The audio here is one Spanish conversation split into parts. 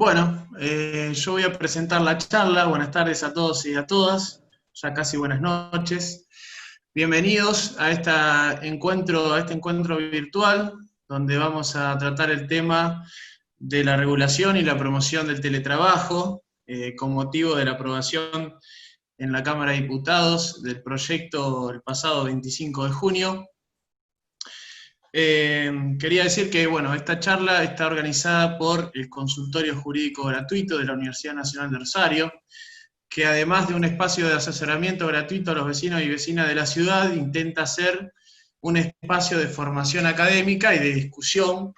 Bueno, yo voy a presentar la charla. Buenas tardes a todos y a todas, ya casi buenas noches. Bienvenidos a este encuentro virtual, donde vamos a tratar el tema de la regulación y la promoción del teletrabajo, con motivo de la aprobación en la Cámara de Diputados del proyecto el pasado 25 de junio. Quería decir que, bueno, esta charla está organizada por el Consultorio Jurídico Gratuito de la Universidad Nacional de Rosario, que además de un espacio de asesoramiento gratuito a los vecinos y vecinas de la ciudad, intenta ser un espacio de formación académica y de discusión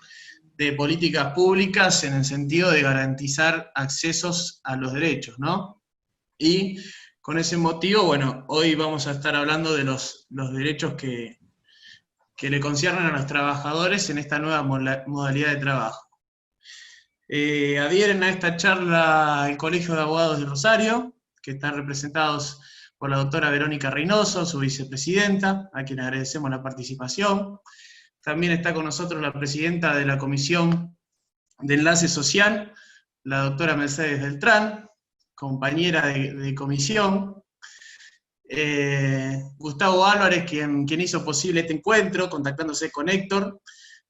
de políticas públicas en el sentido de garantizar accesos a los derechos, ¿no? Y con ese motivo, bueno, hoy vamos a estar hablando de los derechos que le conciernen a los trabajadores en esta nueva modalidad de trabajo. Adhieren a esta charla el Colegio de Abogados de Rosario, que están representados por la doctora Verónica Reynoso, su vicepresidenta, a quien agradecemos la participación. También está con nosotros la presidenta de la Comisión de Enlace Social, la doctora Mercedes Beltrán, compañera de comisión. Gustavo Álvarez, quien hizo posible este encuentro, contactándose con Héctor,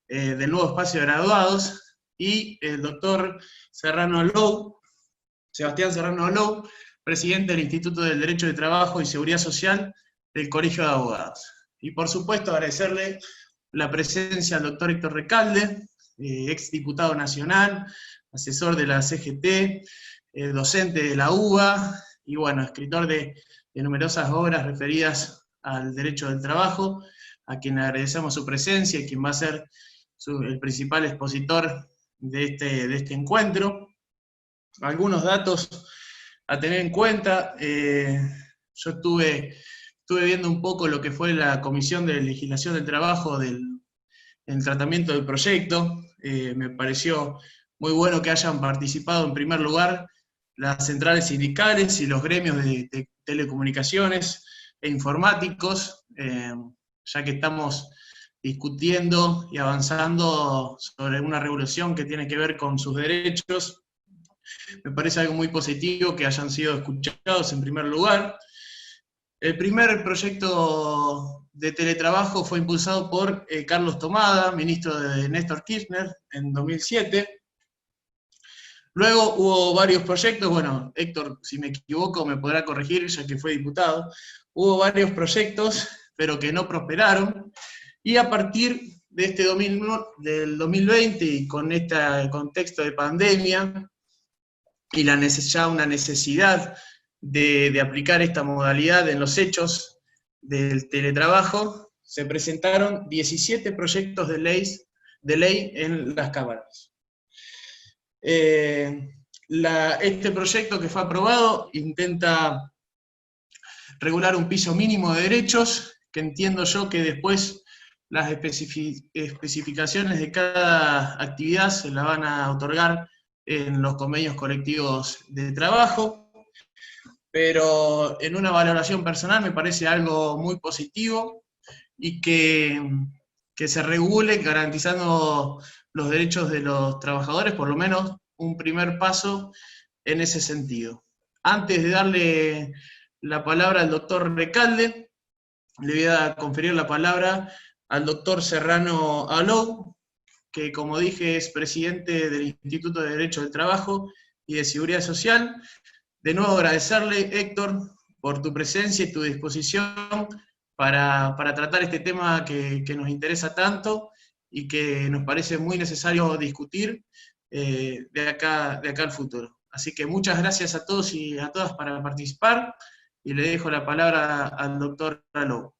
del nuevo espacio de graduados, y el doctor Sebastián Serrano Lou, presidente del Instituto del Derecho de Trabajo y Seguridad Social del Colegio de Abogados. Y por supuesto agradecerle la presencia al doctor Héctor Recalde, ex diputado nacional, asesor de la CGT, docente de la UBA, y bueno, escritor de numerosas obras referidas al derecho del trabajo, a quien agradecemos su presencia y quien va a ser el principal expositor de este encuentro. Algunos datos a tener en cuenta. Yo estuve viendo un poco lo que fue la Comisión de Legislación del Trabajo en el tratamiento del proyecto. Me pareció muy bueno que hayan participado en primer lugar las centrales sindicales y los gremios de telecomunicaciones e informáticos, ya que estamos discutiendo y avanzando sobre una regulación que tiene que ver con sus derechos. Me parece algo muy positivo que hayan sido escuchados en primer lugar. El primer proyecto de teletrabajo fue impulsado por Carlos Tomada, ministro de Néstor Kirchner, en 2007. Luego hubo varios proyectos, bueno, Héctor, si me equivoco, me podrá corregir, ya que fue diputado. Hubo varios proyectos, pero que no prosperaron, y a partir de del 2020, y con este contexto de pandemia, y ya una necesidad de aplicar esta modalidad en los hechos del teletrabajo, se presentaron 17 proyectos de ley en las cámaras. Este proyecto que fue aprobado intenta regular un piso mínimo de derechos, que entiendo yo que después las especificaciones de cada actividad se la van a otorgar en los convenios colectivos de trabajo, pero en una valoración personal me parece algo muy positivo y que se regule garantizando los derechos de los trabajadores, por lo menos un primer paso en ese sentido. Antes de darle la palabra al doctor Recalde, le voy a conferir la palabra al doctor Serrano Alou, que como dije es presidente del Instituto de Derecho del Trabajo y de Seguridad Social. De nuevo agradecerle, Héctor, por tu presencia y tu disposición para tratar este tema que nos interesa tanto y que nos parece muy necesario discutir de acá al futuro. Así que muchas gracias a todos y a todas para participar, y le dejo la palabra al doctor Alou.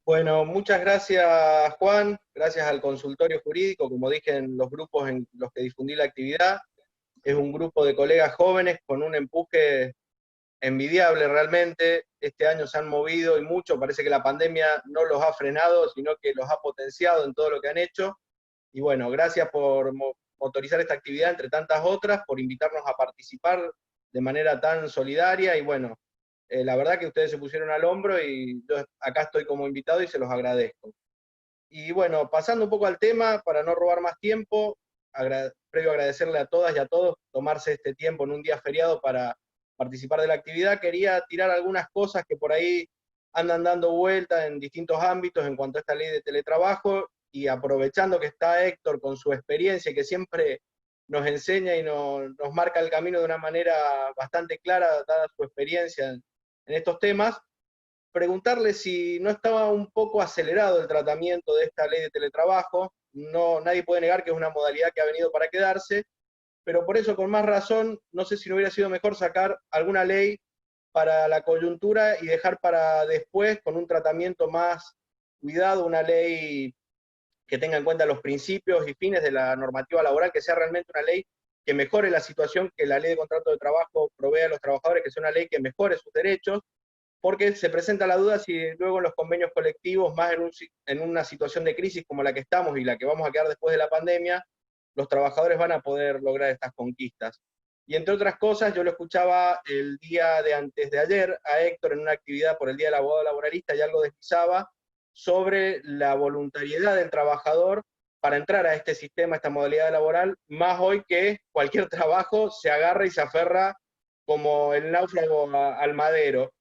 Bueno, muchas gracias, Juan. Gracias al consultorio jurídico, como dije en los grupos en los que difundí la actividad. Es un grupo de colegas jóvenes con un empuje envidiable realmente. Este año se han movido y mucho. Parece que la pandemia no los ha frenado, sino que los ha potenciado en todo lo que han hecho. Y bueno, gracias por motorizar esta actividad entre tantas otras, por invitarnos a participar de manera tan solidaria. Y bueno, la verdad que ustedes se pusieron al hombro y yo acá estoy como invitado y se los agradezco. Y bueno, pasando un poco al tema, para no robar más tiempo, previo agradecerle a todas y a todos tomarse este tiempo en un día feriado para participar de la actividad, quería tirar algunas cosas que por ahí andan dando vuelta en distintos ámbitos en cuanto a esta ley de teletrabajo, y aprovechando que está Héctor con su experiencia, que siempre nos enseña y nos marca el camino de una manera bastante clara, dada su experiencia en estos temas, preguntarle si no estaba un poco acelerado el tratamiento de esta ley de teletrabajo. No, nadie puede negar que es una modalidad que ha venido para quedarse, pero por eso, con más razón, no sé si no hubiera sido mejor sacar alguna ley para la coyuntura y dejar para después, con un tratamiento más cuidado, una ley que tenga en cuenta los principios y fines de la normativa laboral, que sea realmente una ley que mejore la situación que la ley de contrato de trabajo provee a los trabajadores, que sea una ley que mejore sus derechos, porque se presenta la duda si luego en los convenios colectivos, más en una situación de crisis como la que estamos y la que vamos a quedar después de la pandemia, los trabajadores van a poder lograr estas conquistas. Y entre otras cosas, yo lo escuchaba el día de antes de ayer a Héctor en una actividad por el Día del Abogado Laboralista, y algo deslizaba sobre la voluntariedad del trabajador para entrar a este sistema, a esta modalidad laboral, más hoy que cualquier trabajo se agarra y se aferra como el náufrago al madero.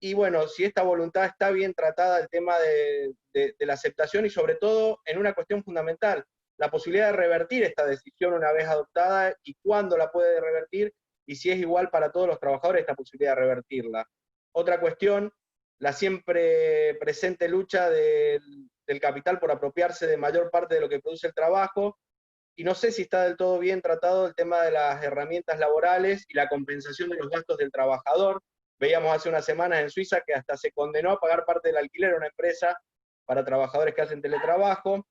Y bueno, si esta voluntad está bien tratada, el tema de la aceptación, y sobre todo en una cuestión fundamental, la posibilidad de revertir esta decisión una vez adoptada, y cuándo la puede revertir, y si es igual para todos los trabajadores esta posibilidad de revertirla. Otra cuestión, la siempre presente lucha del capital por apropiarse de mayor parte de lo que produce el trabajo, y no sé si está del todo bien tratado el tema de las herramientas laborales y la compensación de los gastos del trabajador. Veíamos hace unas semanas en Suiza que hasta se condenó a pagar parte del alquiler a una empresa para trabajadores que hacen teletrabajo.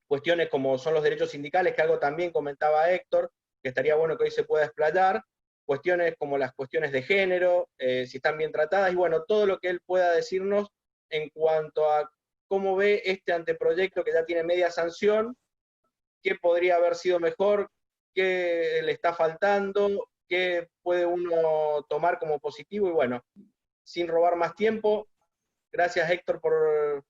Cuestiones como son los derechos sindicales, que algo también comentaba Héctor, que estaría bueno que hoy se pueda explayar. Cuestiones como las cuestiones de género, si están bien tratadas, y bueno, todo lo que él pueda decirnos en cuanto a cómo ve este anteproyecto que ya tiene media sanción, qué podría haber sido mejor, qué le está faltando, qué puede uno tomar como positivo. Y bueno, sin robar más tiempo, gracias Héctor por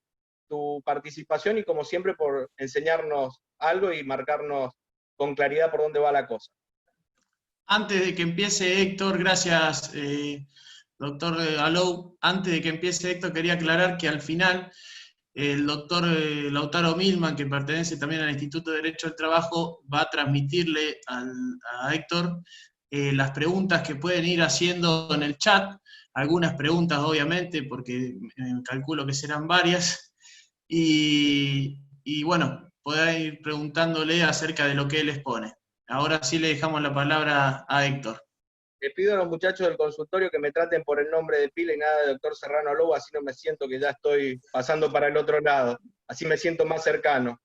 tu participación y como siempre por enseñarnos algo y marcarnos con claridad por dónde va la cosa. Antes de que empiece Héctor, gracias doctor Alou, antes de que empiece Héctor quería aclarar que al final el doctor Lautaro Milman, que pertenece también al Instituto de Derecho del Trabajo, va a transmitirle a Héctor las preguntas que pueden ir haciendo en el chat, algunas preguntas obviamente, porque calculo que serán varias, y bueno, podrán ir preguntándole acerca de lo que él expone. Ahora sí le dejamos la palabra a Héctor. Le pido a los muchachos del consultorio que me traten por el nombre de pila y nada de doctor Serrano Lobo, así no me siento que ya estoy pasando para el otro lado, así me siento más cercano.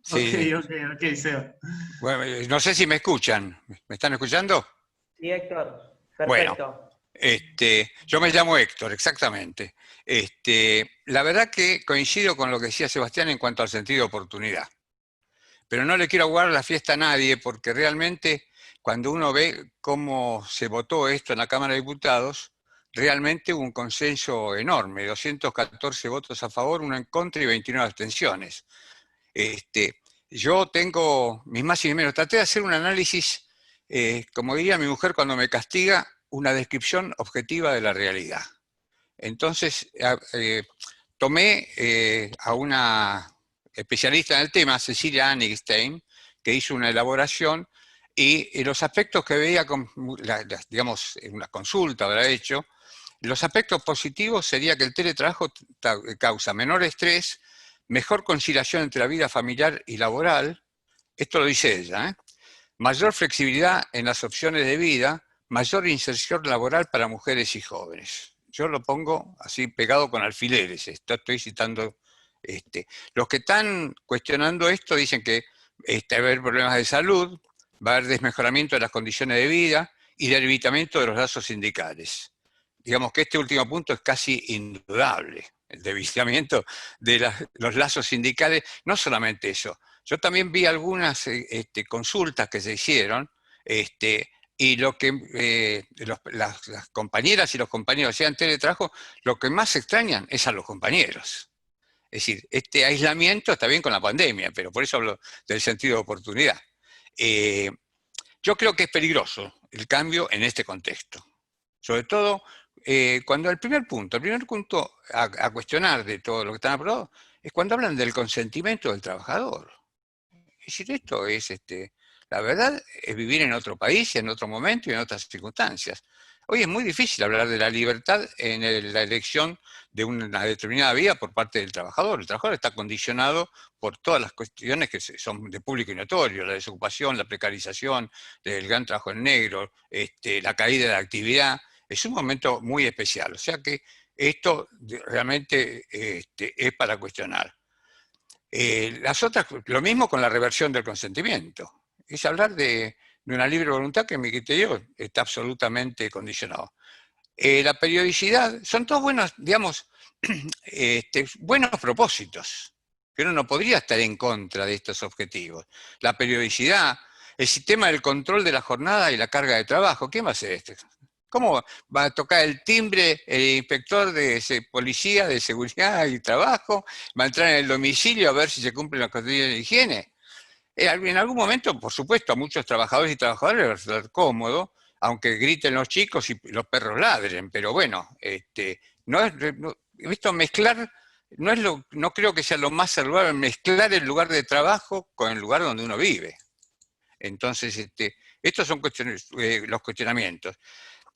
Sí. Ok, Seba. Bueno, no sé si me escuchan. ¿Me están escuchando? Sí, Héctor. Perfecto. Bueno, yo me llamo Héctor, exactamente. La verdad que coincido con lo que decía Sebastián en cuanto al sentido de oportunidad. Pero no le quiero aguar la fiesta a nadie, porque realmente cuando uno ve cómo se votó esto en la Cámara de Diputados, realmente hubo un consenso enorme, 214 votos a favor, 1 en contra y 29 abstenciones. Yo tengo mis más y mis menos. Traté de hacer un análisis, como diría mi mujer cuando me castiga, una descripción objetiva de la realidad. Entonces, tomé a una especialista en el tema, Cecilia Anigstein, que hizo una elaboración, y los aspectos que veía, digamos, en una consulta habrá hecho, los aspectos positivos sería que el teletrabajo causa menor estrés, mejor conciliación entre la vida familiar y laboral, esto lo dice ella, mayor flexibilidad en las opciones de vida, mayor inserción laboral para mujeres y jóvenes. Yo lo pongo así pegado con alfileres, estoy citando. Los que están cuestionando esto dicen que va a haber problemas de salud, va a haber desmejoramiento de las condiciones de vida y debilitamiento de los lazos sindicales. Digamos que este último punto es casi indudable, el debilitamiento de los lazos sindicales. No solamente eso, yo también vi algunas consultas que se hicieron, y lo que las compañeras y los compañeros hacían teletrabajo, lo que más extrañan es a los compañeros. Es decir, este aislamiento está bien con la pandemia, pero por eso hablo del sentido de oportunidad. Yo creo que es peligroso el cambio en este contexto. Sobre todo cuando el primer punto a cuestionar de todo lo que están aprobados es cuando hablan del consentimiento del trabajador. Es decir, esto es, la verdad, es vivir en otro país, en otro momento y en otras circunstancias. Hoy es muy difícil hablar de la libertad en la elección de una determinada vía por parte del trabajador. El trabajador está condicionado por todas las cuestiones que son de público y notorio, la desocupación, la precarización, el gran trabajo en negro, la caída de la actividad. Es un momento muy especial. O sea que esto realmente es para cuestionar. Las otras, lo mismo con la reversión del consentimiento. Es hablar de una libre voluntad que en mi criterio está absolutamente condicionado. La periodicidad, son todos buenos, digamos, buenos propósitos, que uno no podría estar en contra de estos objetivos. La periodicidad, el sistema del control de la jornada y la carga de trabajo, ¿quién va a hacer esto? ¿Cómo va a tocar el timbre el inspector de policía de seguridad y trabajo? ¿Va a entrar en el domicilio a ver si se cumplen las condiciones de higiene? En algún momento, por supuesto, a muchos trabajadores y trabajadoras les va a ser cómodo, aunque griten los chicos y los perros ladren, pero bueno, esto mezclar, no creo que sea lo más saludable mezclar el lugar de trabajo con el lugar donde uno vive. Entonces, estos son los cuestionamientos.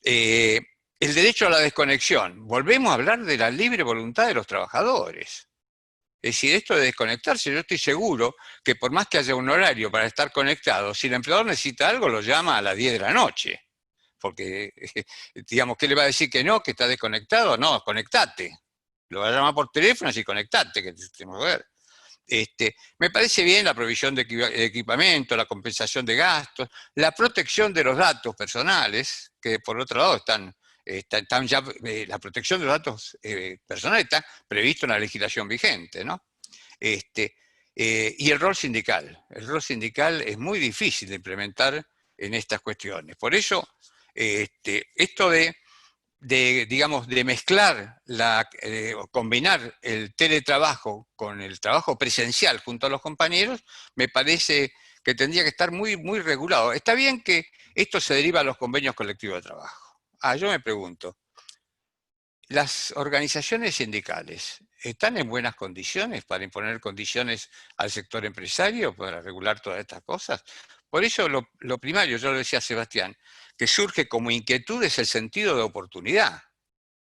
El derecho a la desconexión. Volvemos a hablar de la libre voluntad de los trabajadores. Es decir, esto de desconectarse, yo estoy seguro que por más que haya un horario para estar conectado, si el empleador necesita algo, lo llama a las 10 de la noche. Porque, digamos, ¿qué le va a decir que no, que está desconectado? No, conectate. Lo va a llamar por teléfono y conectate, que tenemos que ver. Me parece bien la provisión de equipamiento, la compensación de gastos, la protección de los datos personales, que por otro lado están ya, la protección de los datos personales está previsto en la legislación vigente, ¿no? Y el rol sindical. El rol sindical es muy difícil de implementar en estas cuestiones. Por eso, esto digamos, de mezclar, o combinar el teletrabajo con el trabajo presencial junto a los compañeros, me parece que tendría que estar muy, muy regulado. Está bien que esto se deriva a los convenios colectivos de trabajo. Yo me pregunto, ¿las organizaciones sindicales están en buenas condiciones para imponer condiciones al sector empresario para regular todas estas cosas? Por eso lo primario, yo lo decía a Sebastián, que surge como inquietud es el sentido de oportunidad.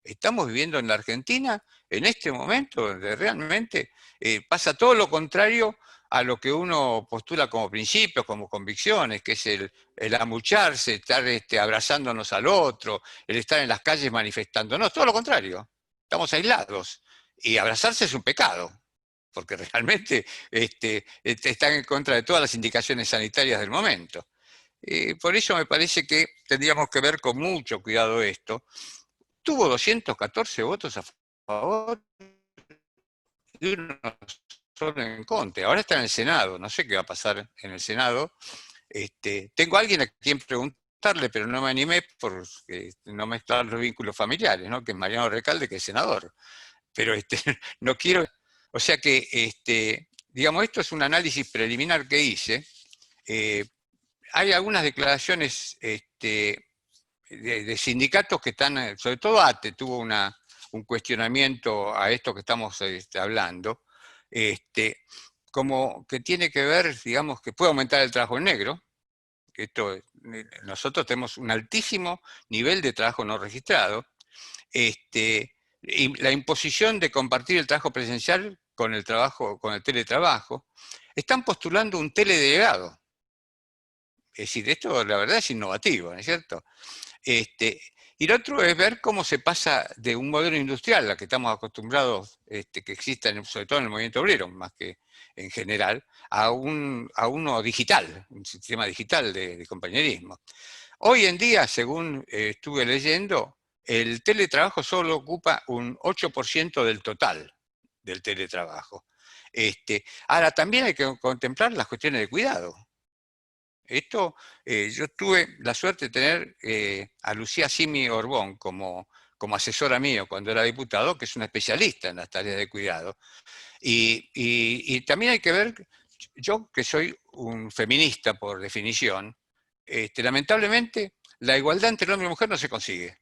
Estamos viviendo en la Argentina en este momento donde realmente pasa todo lo contrario a lo que uno postula como principios, como convicciones, que es el amucharse, estar abrazándonos al otro, el estar en las calles manifestándonos, todo lo contrario, estamos aislados. Y abrazarse es un pecado, porque realmente están en contra de todas las indicaciones sanitarias del momento. Por eso me parece que tendríamos que ver con mucho cuidado esto. Tuvo 214 votos a favor y uno solo en contra. Ahora está en el Senado, no sé qué va a pasar en el Senado. Tengo a alguien a quien preguntarle, pero no me animé por no mezclar los vínculos familiares, ¿no? Que es Mariano Recalde, que es senador. Pero no quiero... O sea que, digamos, esto es un análisis preliminar que hice. Hay algunas declaraciones de sindicatos que están, sobre todo ATE tuvo un cuestionamiento a esto que estamos hablando, como que tiene que ver, digamos, que puede aumentar el trabajo en negro, que nosotros tenemos un altísimo nivel de trabajo no registrado, y la imposición de compartir el trabajo presencial con el teletrabajo, están postulando un teledelegado. Es decir, esto la verdad es innovativo, ¿no es cierto? Y lo otro es ver cómo se pasa de un modelo industrial, al que estamos acostumbrados, que exista sobre todo en el movimiento obrero, más que en general, a uno digital, un sistema digital de compañerismo. Hoy en día, según estuve leyendo, el teletrabajo solo ocupa un 8% del total del teletrabajo. Ahora, también hay que contemplar las cuestiones de cuidado. Yo tuve la suerte de tener a Lucía Simi Orbón como asesora mío cuando era diputado, que es una especialista en las tareas de cuidado. Y también hay que ver, yo que soy un feminista por definición, lamentablemente la igualdad entre el hombre y la mujer no se consigue.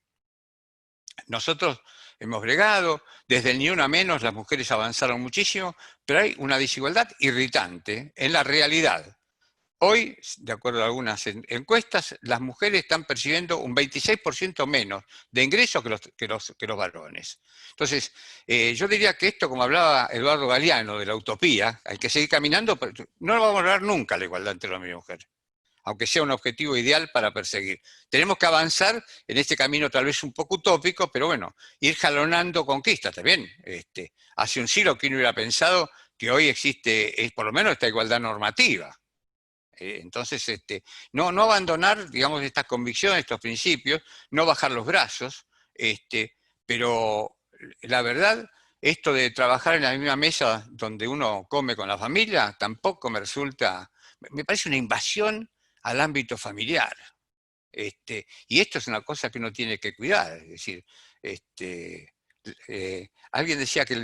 Nosotros hemos bregado, desde el ni una menos las mujeres avanzaron muchísimo, pero hay una desigualdad irritante en la realidad. Hoy, de acuerdo a algunas encuestas, las mujeres están percibiendo un 26% menos de ingresos que los varones. Entonces, yo diría que esto, como hablaba Eduardo Galeano de la utopía, hay que seguir caminando, pero no vamos a lograr nunca la igualdad entre el hombre y la mujer, aunque sea un objetivo ideal para perseguir. Tenemos que avanzar en este camino tal vez un poco utópico, pero bueno, ir jalonando conquistas también. Hace un siglo que uno hubiera pensado que hoy existe, por lo menos, esta igualdad normativa. Entonces, no abandonar, digamos, estas convicciones, estos principios, no bajar los brazos, pero la verdad, esto de trabajar en la misma mesa donde uno come con la familia, tampoco me resulta, me parece una invasión al ámbito familiar. Y esto es una cosa que uno tiene que cuidar, es decir, alguien decía que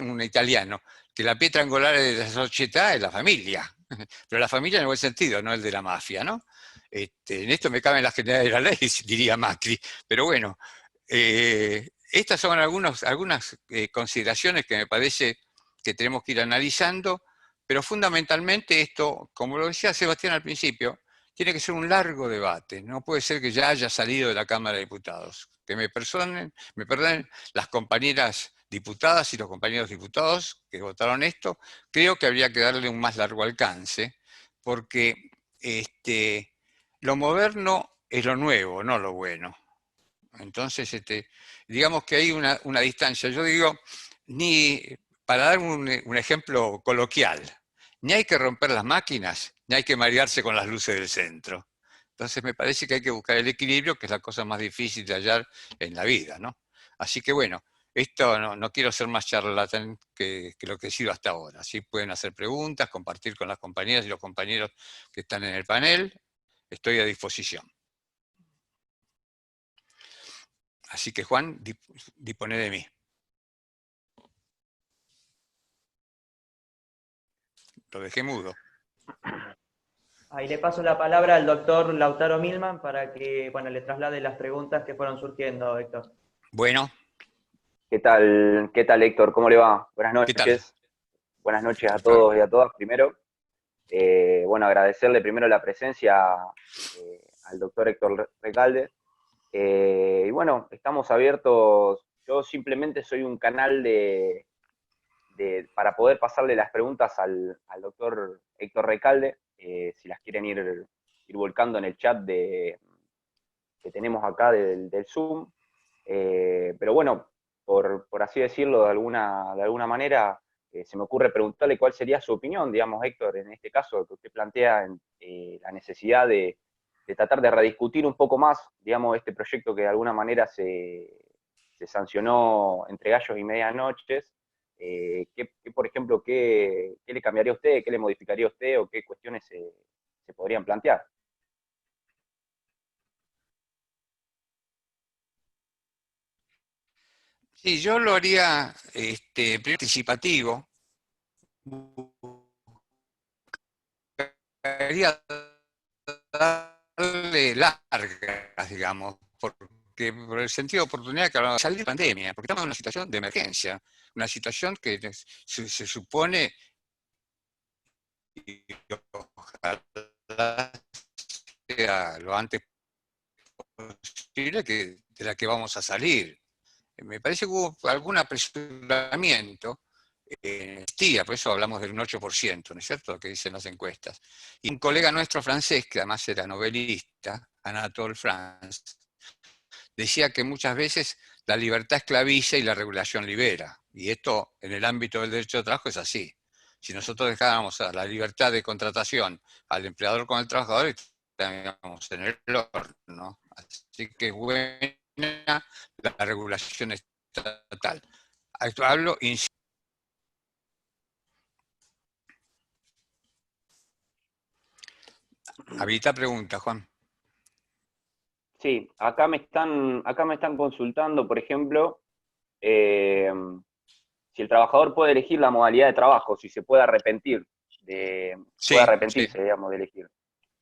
un italiano, que la pietra angolare de la sociedad es la familia, pero la familia en el buen sentido, no el de la mafia, ¿no? En esto me caben las generales de la ley, diría Macri, pero bueno, estas son algunas consideraciones que me parece que tenemos que ir analizando, pero fundamentalmente esto, como lo decía Sebastián al principio, tiene que ser un largo debate, no puede ser que ya haya salido de la Cámara de Diputados. Que me perdonen las compañeras diputadas y los compañeros diputados que votaron esto, creo que habría que darle un más largo alcance, porque lo moderno es lo nuevo, no lo bueno. Entonces, digamos que hay una distancia. Yo digo, para dar un ejemplo coloquial, ni hay que romper las máquinas, ni hay que marearse con las luces del centro. Entonces me parece que hay que buscar el equilibrio, que es la cosa más difícil de hallar en la vida, ¿no? Así que bueno, esto no quiero ser más charlatán que lo que he sido hasta ahora. Así pueden hacer preguntas, compartir con las compañeras y los compañeros que están en el panel. Estoy a disposición. Así que Juan, dispone de mí. Lo dejé mudo. Ahí le paso la palabra al doctor Lautaro Milman para que le traslade las preguntas que fueron surgiendo, Héctor. Bueno. ¿Qué tal, Héctor? ¿Cómo le va? Buenas noches. ¿Qué tal? Buenas noches a todos y a todas. Primero, agradecerle primero la presencia al doctor Héctor Recalde. Y bueno, estamos abiertos. Yo simplemente soy un canal para poder pasarle las preguntas al doctor Héctor Recalde. Si las quieren ir volcando en el chat que tenemos acá del Zoom. Pero bueno, por así decirlo de alguna manera, se me ocurre preguntarle cuál sería su opinión, digamos, Héctor, en este caso, que usted plantea la necesidad de tratar de rediscutir un poco más, digamos, este proyecto que de alguna manera se sancionó entre gallos y medianoches. Por ejemplo, ¿qué le cambiaría a usted, qué le modificaría a usted o qué cuestiones se podrían plantear? Sí, yo lo haría participativo. Quería darle largas, digamos, porque por el sentido de oportunidad que hablamos de salir de pandemia, porque estamos en una situación de emergencia, una situación que se supone, y ojalá sea lo antes posible, de la que vamos a salir. Me parece que hubo algún apresuramiento, por eso hablamos del 8%, ¿no es cierto?, que dicen las encuestas. Y un colega nuestro francés, que además era novelista, Anatole France, decía que muchas veces la libertad esclaviza y la regulación libera. Y esto, en el ámbito del derecho de trabajo, es así. Si nosotros dejáramos a la libertad de contratación al empleador con el trabajador, estaríamos en el horno. Así que es buena la regulación estatal. Hablo, habilita pregunta, Juan. Sí, acá me están consultando, por ejemplo, si el trabajador puede elegir la modalidad de trabajo, si se puede arrepentir Sí, puede arrepentirse, sí. digamos, de elegir.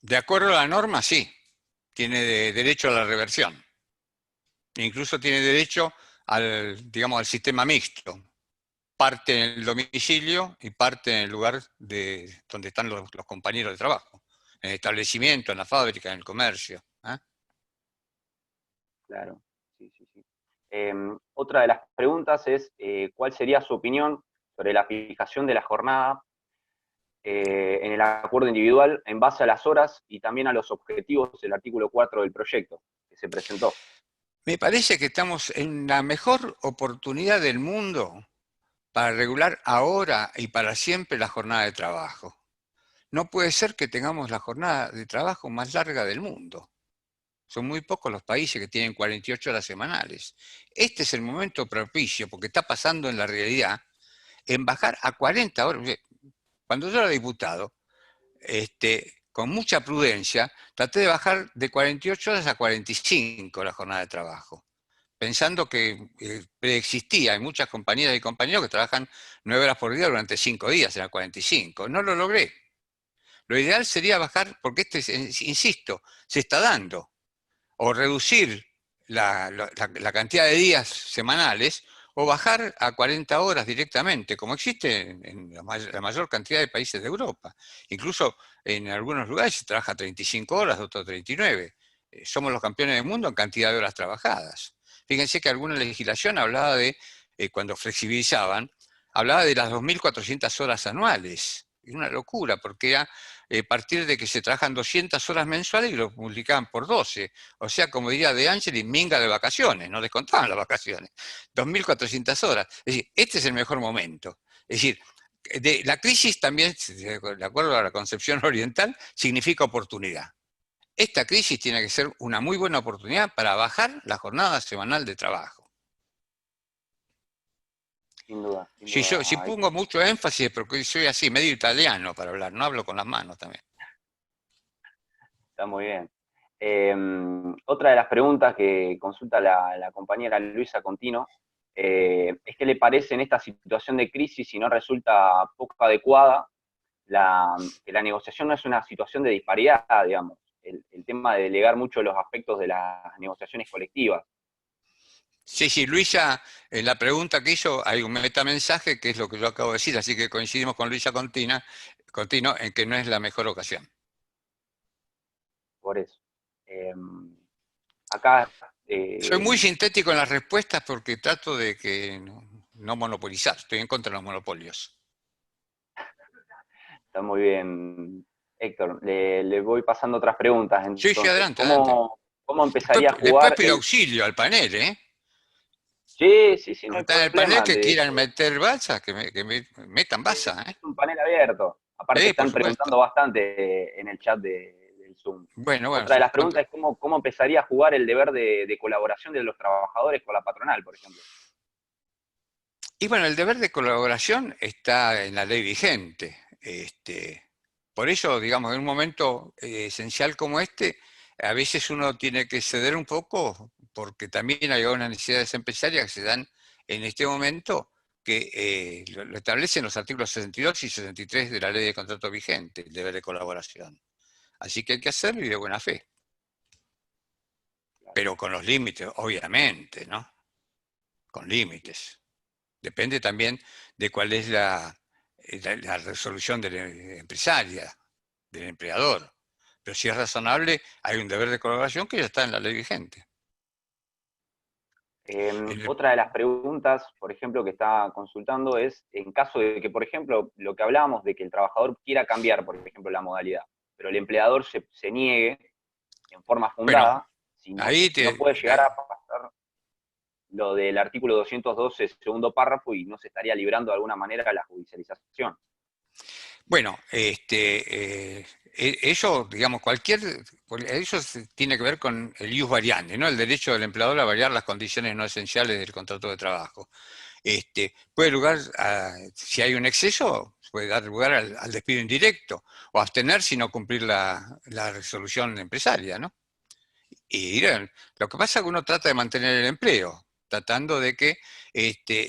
De acuerdo a la norma, sí. Tiene derecho a la reversión. Incluso tiene derecho digamos, al sistema mixto. Parte en el domicilio y parte en el lugar donde están los compañeros de trabajo. En el establecimiento, en la fábrica, en el comercio. ¿Eh? Claro, sí, sí, sí. Otra de las preguntas es, ¿cuál sería su opinión sobre la fijación de la jornada en el acuerdo individual en base a las horas y también a los objetivos del artículo 4 del proyecto que se presentó? Me parece que estamos en la mejor oportunidad del mundo para regular ahora y para siempre la jornada de trabajo. No puede ser que tengamos la jornada de trabajo más larga del mundo. Son muy pocos los países que tienen 48 horas semanales. Este es el momento propicio, porque está pasando en la realidad, en bajar a 40 horas. Cuando yo era diputado, con mucha prudencia, traté de bajar de 48 horas a 45 la jornada de trabajo, pensando que preexistía. Hay muchas compañeras y compañeros que trabajan 9 horas por día durante 5 días, eran 45. No lo logré. Lo ideal sería bajar, porque insisto, se está dando, o reducir la cantidad de días semanales, o bajar a 40 horas directamente, como existe en la mayor cantidad de países de Europa. Incluso en algunos lugares se trabaja 35 horas, otros 39. Somos los campeones del mundo en cantidad de horas trabajadas. Fíjense que alguna legislación hablaba de, cuando flexibilizaban, hablaba de las 2.400 horas anuales. Es una locura, porque era a partir de que se trabajan 200 horas mensuales y lo multiplicaban por 12. O sea, como diría De Angeli, minga de vacaciones, no les contaban las vacaciones. 2.400 horas. Es decir, este es el mejor momento. Es decir, la crisis también, de acuerdo a la concepción oriental, significa oportunidad. Esta crisis tiene que ser una muy buena oportunidad para bajar la jornada semanal de trabajo. Sin duda. Sin Si, duda, si pongo mucho énfasis, porque soy así, medio italiano para hablar, no hablo con las manos también. Está muy bien. Otra de las preguntas que consulta la compañera Luisa Contino es qué le parece en esta situación de crisis si no resulta poco adecuada que la negociación no es una situación de disparidad, digamos, el tema de delegar mucho los aspectos de las negociaciones colectivas. Sí, sí, Luisa, en la pregunta que hizo hay un metamensaje que es lo que yo acabo de decir, así que coincidimos con Luisa Contino en que no es la mejor ocasión. Por eso. Acá... Soy muy sintético en las respuestas porque trato de que no monopolizar, estoy en contra de los monopolios. Está muy bien, Héctor. Le voy pasando otras preguntas. Entonces, Sí, adelante, ¿cómo empezaría a después jugar? pido auxilio al panel, ¿eh? Sí, sí, sí, no hay Está en el panel problema. que quieran meter balsa, que metan balsa, ¿eh? Es un panel abierto. Aparte Por están supuesto. preguntando bastante en el chat del Zoom. Bueno, Otra de las preguntas es cómo empezaría a jugar el deber de colaboración de los trabajadores con la patronal, por ejemplo. Y bueno, el deber de colaboración está en la ley vigente. Por eso, digamos, en un momento esencial como este, a veces uno tiene que ceder un poco, porque también hay unas necesidades empresarias que se dan en este momento que lo establecen los artículos 62 y 63 de la ley de contrato vigente, el deber de colaboración. Así que hay que hacerlo y de buena fe. Pero con los límites, obviamente, ¿no? Con límites. Depende también de cuál es la resolución de la empresaria, del empleador. Pero si es razonable, hay un deber de colaboración que ya está en la ley vigente. Otra de las preguntas, por ejemplo, que está consultando es, en caso de que, por ejemplo, lo que hablábamos de que el trabajador quiera cambiar, por ejemplo, la modalidad, pero el empleador se niegue en forma fundada, Bueno, si ahí no puede llegar a pasar lo del artículo 212, segundo párrafo, y no se estaría librando de alguna manera la judicialización. Bueno, eso, digamos, eso tiene que ver con el ius variandi, ¿no? El derecho del empleador a variar las condiciones no esenciales del contrato de trabajo. Puede lugar, si hay un exceso, puede dar lugar al despido indirecto, o abstener si no cumplir la resolución empresaria, ¿no? Y lo que pasa es que uno trata de mantener el empleo, tratando de que,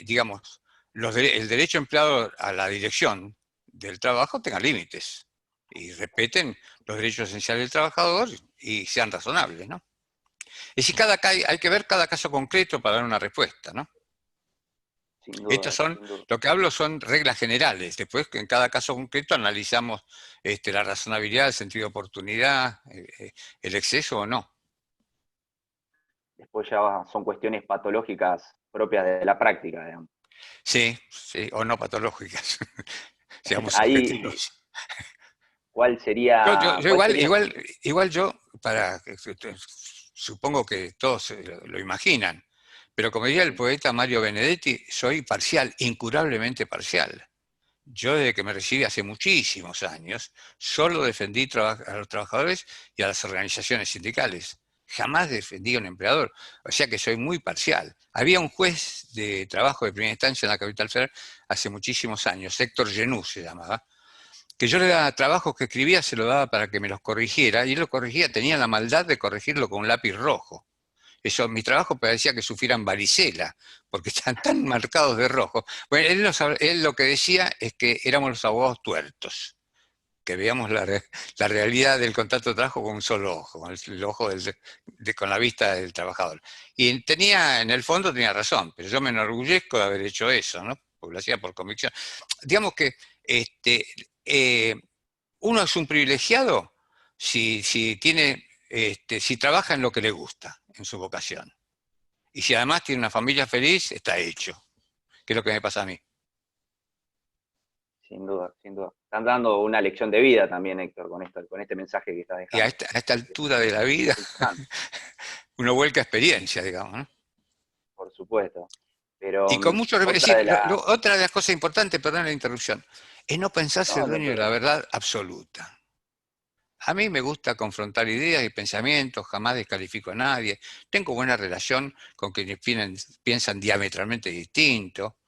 digamos, el derecho empleado a la dirección del trabajo tengan límites y respeten los derechos esenciales del trabajador y sean razonables, ¿no? Es decir, hay que ver cada caso concreto para dar una respuesta, ¿no? Sin duda, Estos son, sin duda. lo que hablo son reglas generales. Después, en cada caso concreto, analizamos la razonabilidad, el sentido de oportunidad, el exceso o no. Después ya son cuestiones patológicas propias de la práctica, digamos. Sí, sí, o no patológicas. Seamos Ahí, objetivos. ¿cuál sería, Yo cuál sería? igual yo, supongo que todos lo imaginan, pero como diría el poeta Mario Benedetti, soy parcial, incurablemente parcial. Yo desde que me recibí hace muchísimos años, solo defendí a los trabajadores y a las organizaciones sindicales. Jamás defendí a un empleador, o sea que soy muy parcial. Había un juez de trabajo de primera instancia en la Capital Federal hace muchísimos años, Héctor Genú se llamaba, que yo le daba trabajos que escribía, se lo daba para que me los corrigiera, y él lo corrigía, tenía la maldad de corregirlo con un lápiz rojo. Eso, mi trabajo parecía que sufrieran varicela, porque están tan marcados de rojo. Bueno, él lo que decía es que éramos los abogados tuertos, que veíamos la realidad del contrato de trabajo con un solo ojo, con el ojo con la vista del trabajador. Y en el fondo tenía razón, pero yo me enorgullezco de haber hecho eso, ¿no? Porque lo hacía por convicción. Digamos que uno es un privilegiado si tiene, si trabaja en lo que le gusta, en su vocación. Y si además tiene una familia feliz, está hecho. Que es lo que me pasa a mí. Sin duda, sin duda. Están dando una lección de vida también, Héctor, con este mensaje que estás Y a dejando. esta altura de la vida, uno vuelca experiencia, digamos, ¿no? Por supuesto. Pero Y con mucho respeto. otra de las... Otra de las cosas importantes, perdón la interrupción, es no pensarse No, no hay dueño de la problema. verdad absoluta. A mí me gusta confrontar ideas y pensamientos, jamás descalifico a nadie. Tengo buena relación con quienes piensan diametralmente distinto.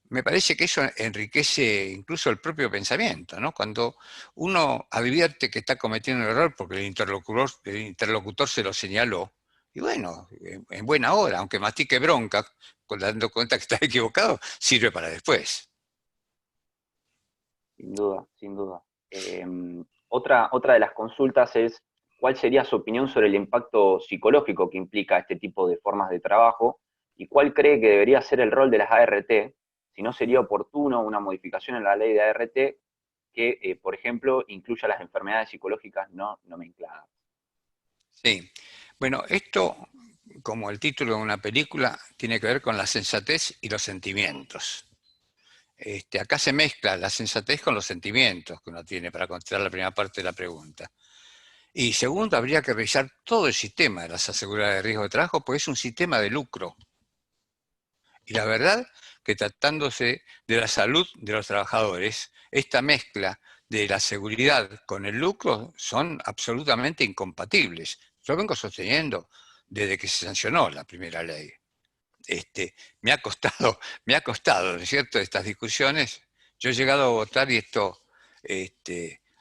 Me parece que eso enriquece incluso el propio pensamiento, ¿no? Cuando uno advierte que está cometiendo un error porque el interlocutor se lo señaló, y bueno, en buena hora, aunque mastique bronca, dando cuenta que está equivocado, sirve para después. Sin duda, sin duda. Otra de las consultas es, ¿cuál sería su opinión sobre el impacto psicológico que implica este tipo de formas de trabajo? ¿Y cuál cree que debería ser el rol de las ART? Si no sería oportuno una modificación en la ley de ART que, por ejemplo, incluya las enfermedades psicológicas no nomencladas. Sí. Bueno, esto, como el título de una película, tiene que ver con la sensatez y los sentimientos. Acá se mezcla la sensatez con los sentimientos que uno tiene para contestar la primera parte de la pregunta. Y segundo, habría que revisar todo el sistema de las aseguradoras de riesgo de trabajo, pues es un sistema de lucro. Y la verdad que tratándose de la salud de los trabajadores, esta mezcla de la seguridad con el lucro son absolutamente incompatibles. Yo vengo sosteniendo desde que se sancionó la primera ley. Me ha costado, ¿no es cierto?, estas discusiones. Yo he llegado a votar, y esto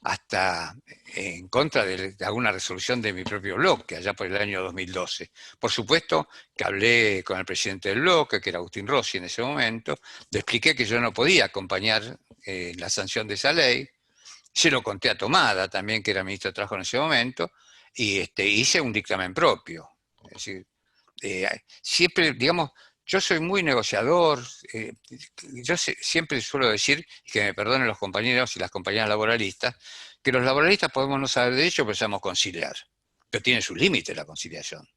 hasta en contra de alguna resolución de mi propio bloque, allá por el año 2012. Por supuesto que hablé con el presidente del bloque, que era Agustín Rossi en ese momento, le expliqué que yo no podía acompañar la sanción de esa ley, se lo conté a Tomada también, que era ministro de Trabajo en ese momento, y hice un dictamen propio. Es decir, siempre, digamos, yo soy muy negociador, yo siempre suelo decir, y que me perdonen los compañeros y las compañeras laboralistas, que los laboralistas podemos no saber derecho, pero sabemos conciliar. Pero tiene sus límites la conciliación.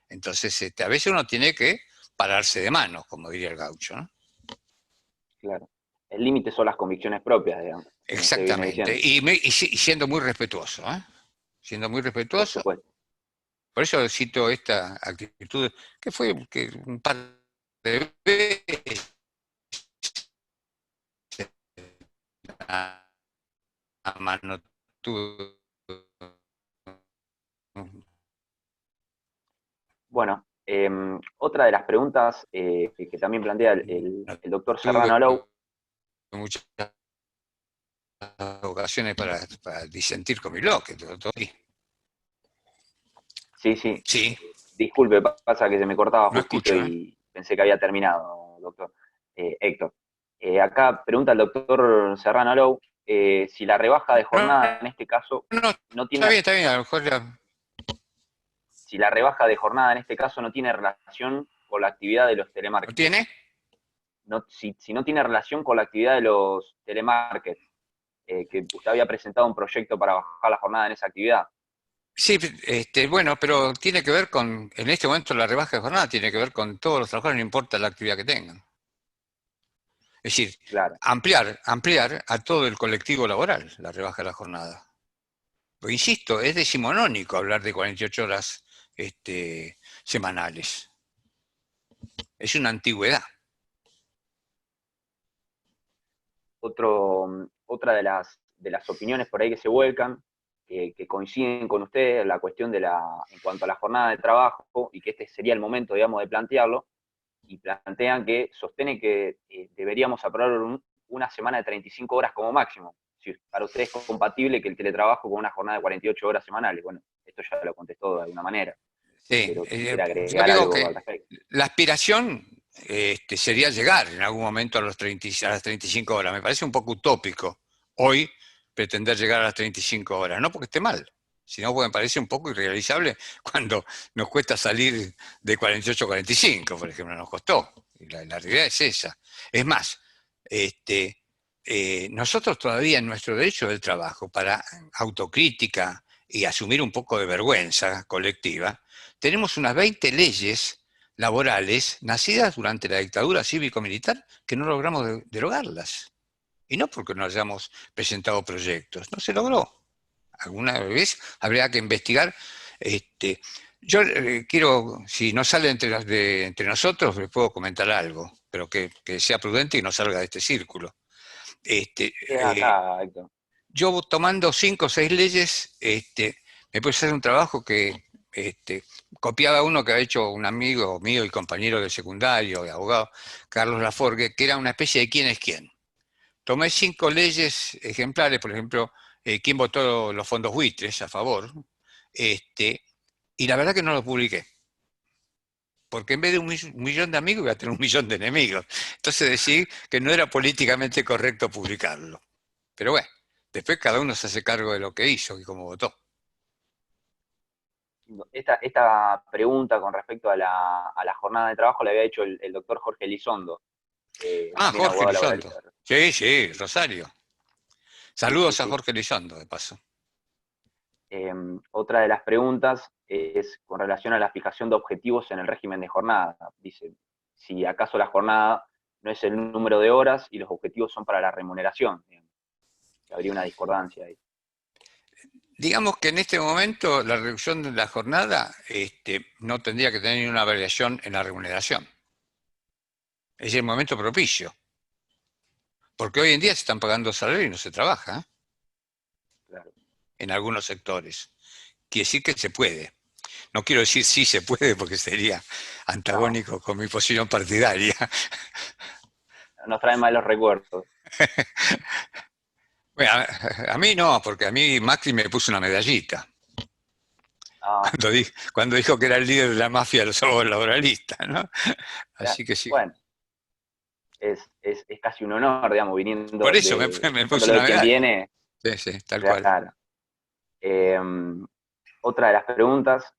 Entonces, a veces uno tiene que pararse de manos, como diría el gaucho, ¿no? Claro. El límite son las convicciones propias, digamos. Exactamente. Y siendo muy respetuoso, ¿eh? Siendo muy Por respetuoso. supuesto. Por eso cito esta actitud, que fue un par de veces a mano tuve. Bueno, otra de las preguntas que también plantea el doctor Serrano Tuve Alou. muchas ocasiones para disentir con mi bloque. Sí, sí. Sí, Disculpe, pasa que se me cortaba no justito escucho, ¿eh? y pensé que había terminado, doctor Héctor. Acá pregunta el doctor Serrano Alou, si la rebaja de jornada en este caso No, no tiene, está bien, a lo mejor ya... si la rebaja de jornada en este caso no tiene relación con la actividad de los ¿Lo telemarketers. tiene? No, si no tiene relación con la actividad de los telemarketers, que usted había presentado un proyecto para bajar la jornada en esa actividad. Sí, bueno, pero tiene que ver con, en este momento la rebaja de jornada tiene que ver con todos los trabajadores, no importa la actividad que tengan. Es decir, Claro. ampliar a todo el colectivo laboral la rebaja de la jornada. Pero insisto, es decimonónico hablar de 48 horas semanales. Es una antigüedad. Otra de las opiniones por ahí que se vuelcan, que coinciden con ustedes, la cuestión en cuanto a la jornada de trabajo, y que este sería el momento, digamos, de plantearlo, y plantean que sostiene que deberíamos aprobar una semana de 35 horas como máximo. Si para ustedes es compatible que el teletrabajo con una jornada de 48 horas semanales. Bueno, esto ya lo contestó de alguna manera, Sí, pero quisiera yo agregar digo algo que al respecto. la aspiración sería llegar en algún momento a las 35 horas. Me parece un poco utópico hoy pretender llegar a las 35 horas. No porque esté mal, sino porque me parece un poco irrealizable cuando nos cuesta salir de 48 a 45, por ejemplo, nos costó. Y la realidad es esa. Es más, nosotros todavía en nuestro derecho del trabajo, para autocrítica y asumir un poco de vergüenza colectiva, tenemos unas 20 leyes laborales nacidas durante la dictadura cívico-militar que no logramos derogarlas. Y no porque no hayamos presentado proyectos, no se logró. Alguna vez habría que investigar. Yo quiero, si no sale entre nosotros, les puedo comentar algo, pero que sea prudente y no salga de este círculo. Acá, Héctor. Yo tomando 5 o 6 leyes, me puse a hacer un trabajo que copiaba uno que había hecho un amigo mío y compañero de secundario, de abogado, Carlos Laforgue, que era una especie de quién es quién. Tomé 5 leyes ejemplares, por ejemplo, quién votó los fondos buitres a favor, y la verdad que no lo publiqué. Porque en vez de un millón de amigos, iba a tener 1 millón de enemigos. Entonces decidí que no era políticamente correcto publicarlo. Pero bueno, después cada uno se hace cargo de lo que hizo y cómo votó. Esta pregunta con respecto a la jornada de trabajo la había hecho el doctor Jorge Elizondo. También Jorge abogado Elizondo. laboralista. Sí, Rosario. Saludos Sí. a Jorge Elizondo, de paso. Otra de las preguntas es con relación a la fijación de objetivos en el régimen de jornada. Dice, si acaso la jornada no es el número de horas y los objetivos son para la remuneración. Digamos. Habría una discordancia ahí. Digamos que en este momento la reducción de la jornada no tendría que tener ninguna variación en la remuneración. Es el momento propicio. Porque hoy en día se están pagando salarios y no se trabaja. Claro. En algunos sectores. Quiere decir que se puede. No quiero decir sí se puede porque sería antagónico con mi posición partidaria. Nos trae malos recuerdos. Bueno, a mí no, porque a mí Macri me puso una medallita. Cuando dijo que era el líder de la mafia de los laboralistas, ¿no? Así que sí. Bueno, es casi un honor, digamos, viniendo por eso me puso una medalla. Viene. Sí, tal cual. Otra de las preguntas,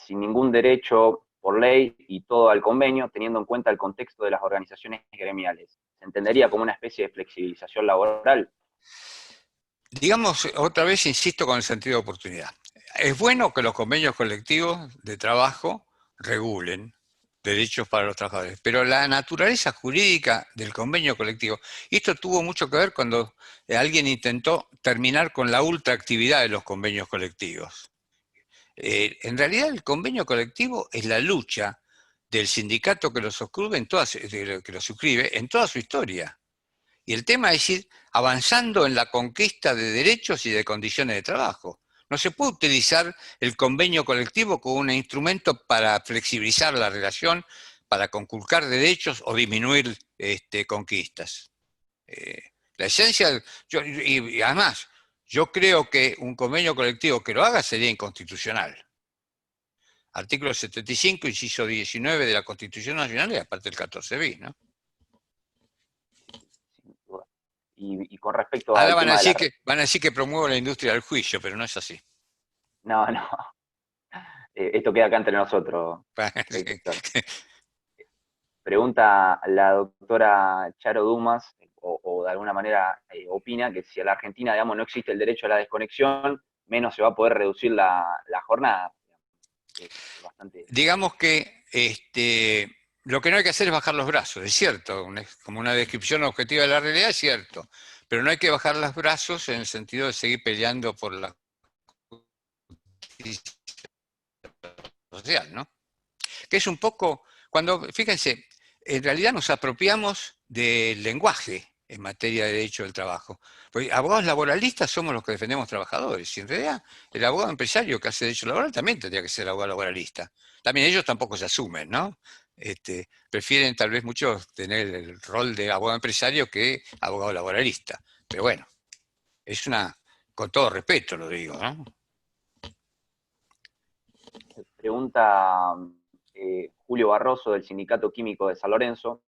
sin ningún derecho por ley y todo al convenio, teniendo en cuenta el contexto de las organizaciones gremiales, ¿se entendería como una especie de flexibilización laboral? Digamos, otra vez insisto con el sentido de oportunidad. Es bueno que los convenios colectivos de trabajo regulen derechos para los trabajadores, pero la naturaleza jurídica del convenio colectivo, y esto tuvo mucho que ver cuando alguien intentó terminar con la ultraactividad de los convenios colectivos. En realidad el convenio colectivo es la lucha del sindicato que lo suscribe en toda su historia. Y el tema es ir avanzando en la conquista de derechos y de condiciones de trabajo. No se puede utilizar el convenio colectivo como un instrumento para flexibilizar la relación, para conculcar derechos o disminuir conquistas. La esencia, y además, yo creo que un convenio colectivo que lo haga sería inconstitucional. Artículo 75, inciso 19 de la Constitución Nacional y aparte el 14 bis, ¿no? Y con respecto Ahora al tema de la... van a decir que promuevo la industria del juicio, pero no es así. No, no. Esto queda acá entre nosotros, Héctor. Pregunta la doctora Charo Dumas, o de alguna manera opina que si en la Argentina, digamos, no existe el derecho a la desconexión, menos se va a poder reducir la jornada. Es bastante... Digamos que lo que no hay que hacer es bajar los brazos, es cierto, como una descripción objetiva de la realidad, es cierto, pero no hay que bajar los brazos en el sentido de seguir peleando por la justicia social, ¿no? Que es un poco, fíjense, en realidad nos apropiamos del lenguaje en materia de derecho del trabajo. Porque abogados laboralistas somos los que defendemos trabajadores, y en realidad el abogado empresario que hace derecho laboral también tendría que ser abogado laboralista. También ellos tampoco se asumen, ¿no? Prefieren tal vez muchos tener el rol de abogado empresario que abogado laboralista. Pero bueno, es con todo respeto lo digo, ¿no? Pregunta Julio Barroso del Sindicato Químico de San Lorenzo,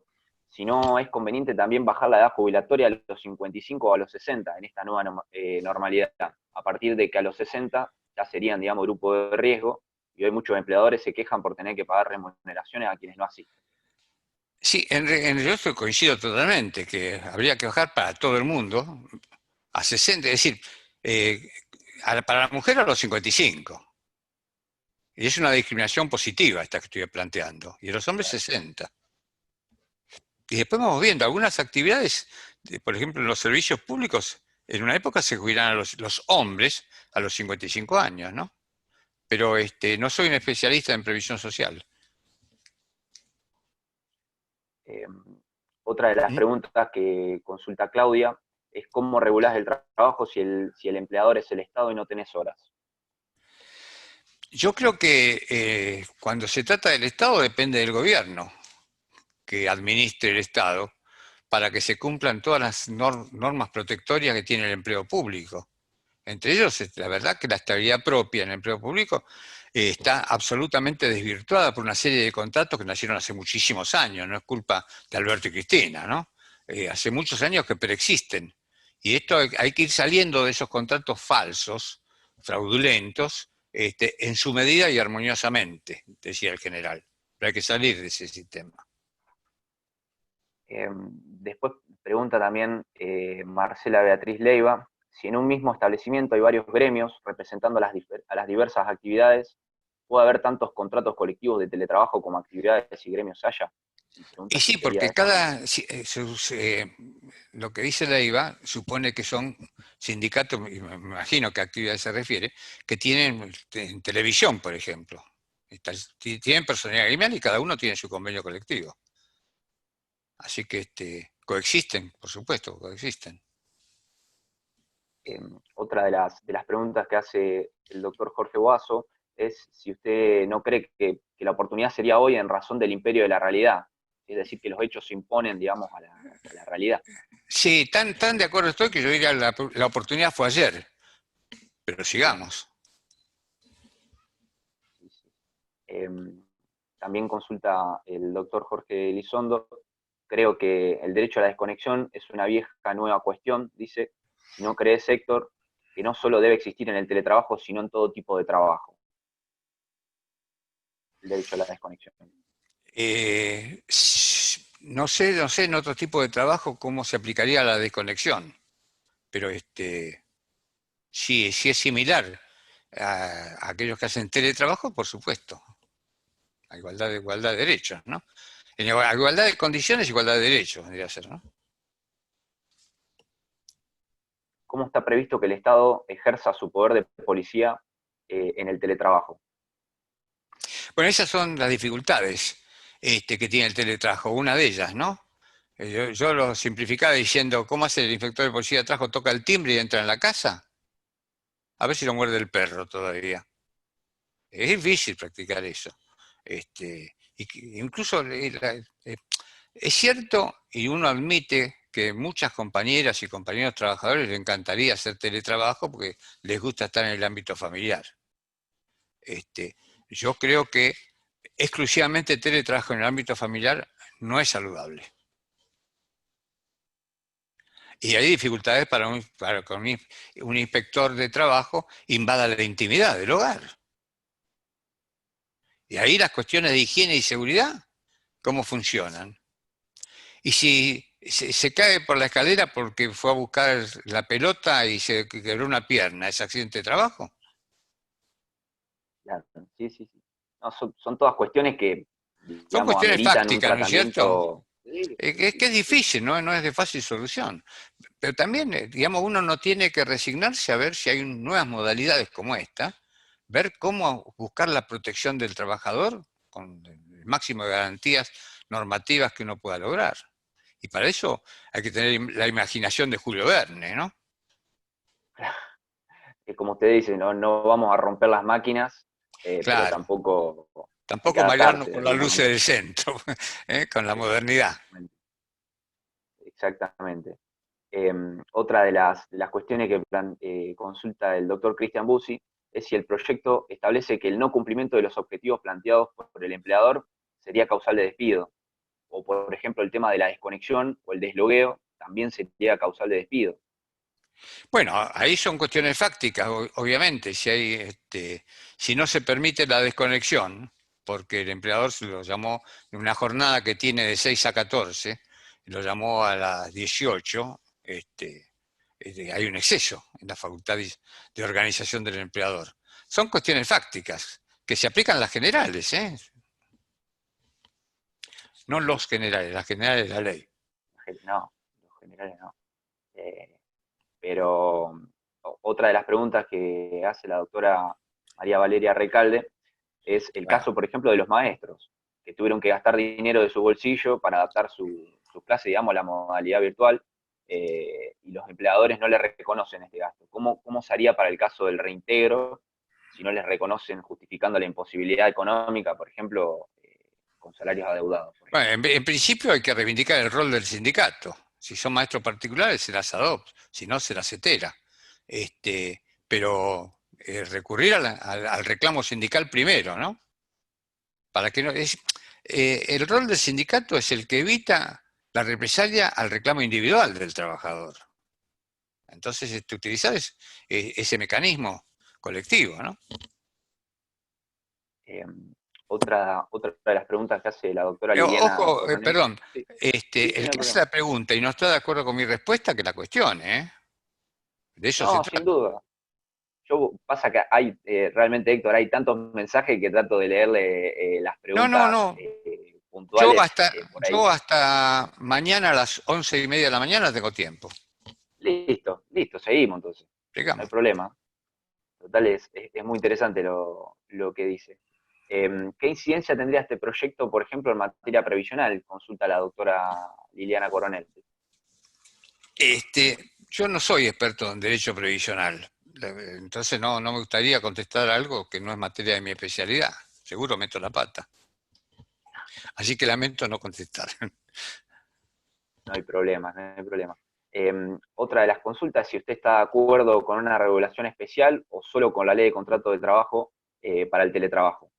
si no es conveniente también bajar la edad jubilatoria a los 55 o a los 60 en esta nueva normalidad, a partir de que a los 60 ya serían, digamos, grupo de riesgo, y hoy muchos empleadores se quejan por tener que pagar remuneraciones a quienes no asisten. Sí, en realidad coincido totalmente, que habría que bajar para todo el mundo a 60, es decir, para la mujer a los 55. Y es una discriminación positiva esta que estoy planteando. Y a los hombres 60. Y después vamos viendo algunas actividades, por ejemplo, en los servicios públicos, en una época se jubilaban los hombres a los 55 años, ¿no? Pero no soy un especialista en previsión social. Otra de las preguntas que consulta Claudia es cómo regulás el trabajo si el empleador es el Estado y no tenés horas. Yo creo que cuando se trata del Estado depende del gobierno que administre el Estado para que se cumplan todas las normas protectorias que tiene el empleo público. Entre ellos, la verdad que la estabilidad propia en el empleo público está absolutamente desvirtuada por una serie de contratos que nacieron hace muchísimos años, no es culpa de Alberto y Cristina, ¿no? Hace muchos años que preexisten. Y esto hay que ir saliendo de esos contratos falsos, fraudulentos, en su medida y armoniosamente, decía el general. Pero hay que salir de ese sistema. Después pregunta también Marcela Beatriz Leiva, si en un mismo establecimiento hay varios gremios representando a las diversas actividades, ¿puede haber tantos contratos colectivos de teletrabajo como actividades y gremios haya? Y sí, porque lo que dice Leiva supone que son sindicatos, me imagino que a actividades se refiere, que tienen en televisión, por ejemplo. Tienen personalidad gremial y cada uno tiene su convenio colectivo. Así que coexisten, por supuesto, coexisten. Otra de las preguntas que hace el doctor Jorge Boazo es si usted no cree que la oportunidad sería hoy en razón del imperio de la realidad, es decir, que los hechos se imponen, digamos, a la realidad. Sí, tan de acuerdo estoy que yo diría la oportunidad fue ayer, pero sigamos. También consulta el doctor Jorge Elizondo, creo que el derecho a la desconexión es una vieja nueva cuestión, dice, si no crees, Héctor, que no solo debe existir en el teletrabajo, sino en todo tipo de trabajo. El derecho a la desconexión. No sé en otro tipo de trabajo cómo se aplicaría la desconexión, pero sí es similar a aquellos que hacen teletrabajo, por supuesto. A igualdad de derechos, ¿no? En igualdad de condiciones, igualdad de derechos, debería ser, ¿no? ¿Cómo está previsto que el Estado ejerza su poder de policía en el teletrabajo? Bueno, esas son las dificultades que tiene el teletrabajo, una de ellas, ¿no? Yo lo simplificaba diciendo, ¿cómo hace el inspector de policía de trabajo? Toca el timbre y entra en la casa. A ver si lo muerde el perro todavía. Es difícil practicar eso. Incluso es cierto, y uno admite que muchas compañeras y compañeros trabajadores les encantaría hacer teletrabajo porque les gusta estar en el ámbito familiar. Yo creo que exclusivamente teletrabajo en el ámbito familiar no es saludable. Y hay dificultades para que un inspector de trabajo invada la intimidad del hogar. Y ahí las cuestiones de higiene y seguridad, ¿cómo funcionan? Y si se cae por la escalera porque fue a buscar la pelota y se quebró una pierna, ¿es accidente de trabajo? Claro, sí, sí, sí. No, son todas cuestiones que, Son digamos, cuestiones ameritan un fácticas, ¿no es cierto? tratamiento. Sí, Es que es difícil, ¿no? No es de fácil solución. Pero también, digamos, uno no tiene que resignarse a ver si hay nuevas modalidades como esta, ver cómo buscar la protección del trabajador con el máximo de garantías normativas que uno pueda lograr. Y para eso hay que tener la imaginación de Julio Verne, ¿no? como usted dice, no vamos a romper las máquinas, pero Claro, tampoco hay que tampoco marearnos adaptarse de con las alguna luces manera. del centro, con la modernidad. Exactamente. Otra de las cuestiones que consulta el doctor Cristian Bussi es si el proyecto establece que el no cumplimiento de los objetivos planteados por el empleador sería causal de despido, o por ejemplo el tema de la desconexión o el deslogueo también sería causal de despido. Bueno, ahí son cuestiones fácticas, obviamente. Si no se permite la desconexión, porque el empleador se lo llamó en una jornada que tiene de 6 a 14, lo llamó a las 18, hay un exceso en la facultad de organización del empleador. Son cuestiones fácticas que se aplican las generales, ¿eh? No los generales, las generales de la ley. No, los generales no. Eh, pero otra de las preguntas que hace la doctora María Valeria Recalde es el Bueno, caso, por ejemplo, de los maestros, que tuvieron que gastar dinero de su bolsillo para adaptar sus clases, digamos, a la modalidad virtual, y los empleadores no le reconocen este gasto. ¿Cómo se haría para el caso del reintegro si no les reconocen justificando la imposibilidad económica, por ejemplo, con salarios adeudados? Por ejemplo? bueno, en principio hay que reivindicar el rol del sindicato. Si son maestros particulares, se las adopta, si no, se las etera. Pero recurrir al reclamo sindical primero, ¿no? Para que no, el rol del sindicato es el que evita la represalia al reclamo individual del trabajador. Entonces, utilizar ese mecanismo colectivo, ¿no? Eh, otra de las preguntas que hace la doctora Liliana Ojo, Coronel. perdón, Sí, sí, sí, el no hay que hace problema. la pregunta y no está de acuerdo con mi respuesta, que la cuestione, ¿eh? De eso se No, sin trata. duda. Pasa que hay, realmente, Héctor, hay tantos mensajes que trato de leerle las No, no, preguntas no. Yo puntuales hasta, por ahí. yo hasta mañana a las 11:30 de la mañana tengo tiempo. Listo, listo, seguimos entonces. No hay Digamos. problema. Total, es muy interesante lo que dice. ¿Qué incidencia tendría este proyecto, por ejemplo, en materia previsional? Consulta la doctora Liliana Coronel. Yo no soy experto en derecho previsional, entonces no me gustaría contestar algo que no es materia de mi especialidad. Seguro meto la pata. Así que lamento no contestar. No hay problema, no hay problema. Otra de las consultas, si usted está de acuerdo con una regulación especial o solo con la ley de contrato de trabajo para el teletrabajo.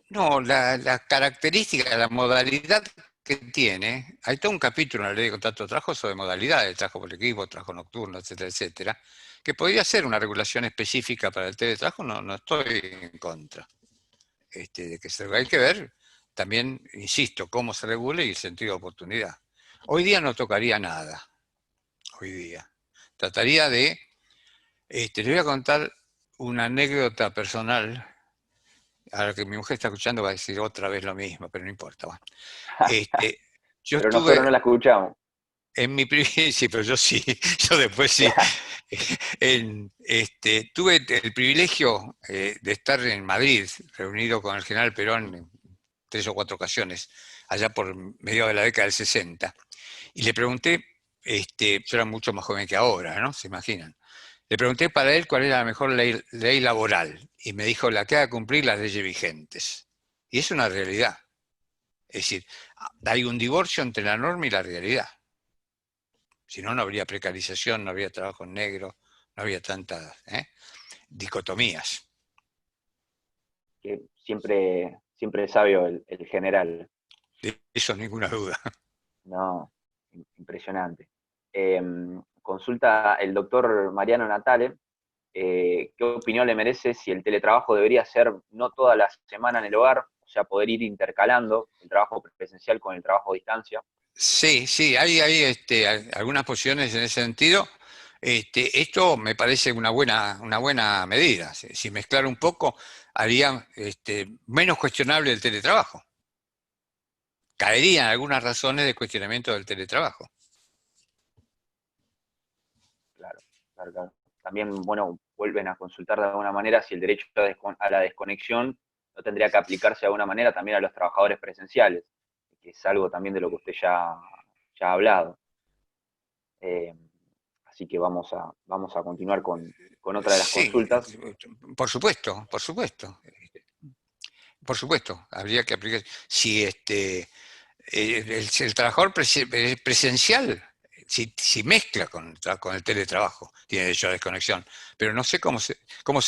No, la característica, la modalidad que tiene, hay todo un capítulo en la ley de contrato de trabajo sobre modalidades, trabajo por equipo, trabajo nocturno, etcétera, etcétera, que podría ser una regulación específica para el teletrabajo, no estoy en contra. De que hay que ver también, insisto, cómo se regule y el sentido de oportunidad. Hoy día no tocaría nada, hoy día. Trataría de, le voy a contar una anécdota personal. Ahora que mi mujer está escuchando va a decir otra vez lo mismo, pero no importa. Bueno. Yo Pero nosotros estuve no la escuchamos. en mi sí, pero yo sí, yo después sí. Tuve el privilegio de estar en Madrid, reunido con el general Perón en 3 o 4 ocasiones, allá por medio de la década del 60. Y le pregunté, yo era mucho más joven que ahora, ¿no? Se imaginan. Le pregunté para él cuál era la mejor ley laboral y me dijo la que haga cumplir las leyes vigentes. Y es una realidad. Es decir, hay un divorcio entre la norma y la realidad. Si no, no habría precarización, no habría trabajo en negro, no habría tantas dicotomías. Que siempre es sabio el general. De eso ninguna duda. No. impresionante. Consulta el doctor Mariano Natale, ¿qué opinión le merece si el teletrabajo debería ser no toda la semana en el hogar, o sea, poder ir intercalando el trabajo presencial con el trabajo a distancia? Sí, sí, hay algunas posiciones en ese sentido. Esto me parece una buena medida. Si mezclar un poco, haría menos cuestionable el teletrabajo. Caerían algunas razones de cuestionamiento del teletrabajo. Claro, claro, claro. También, bueno, vuelven a consultar de alguna manera si el derecho a la desconexión no tendría que aplicarse de alguna manera también a los trabajadores presenciales, que es algo también de lo que usted ya ha hablado. Así que vamos a continuar con otra de las Sí, consultas. por supuesto, por supuesto. Por supuesto, habría que aplicar. Si el trabajador presencial, si mezcla con el teletrabajo, tiene derecho a desconexión. Pero no sé cómo se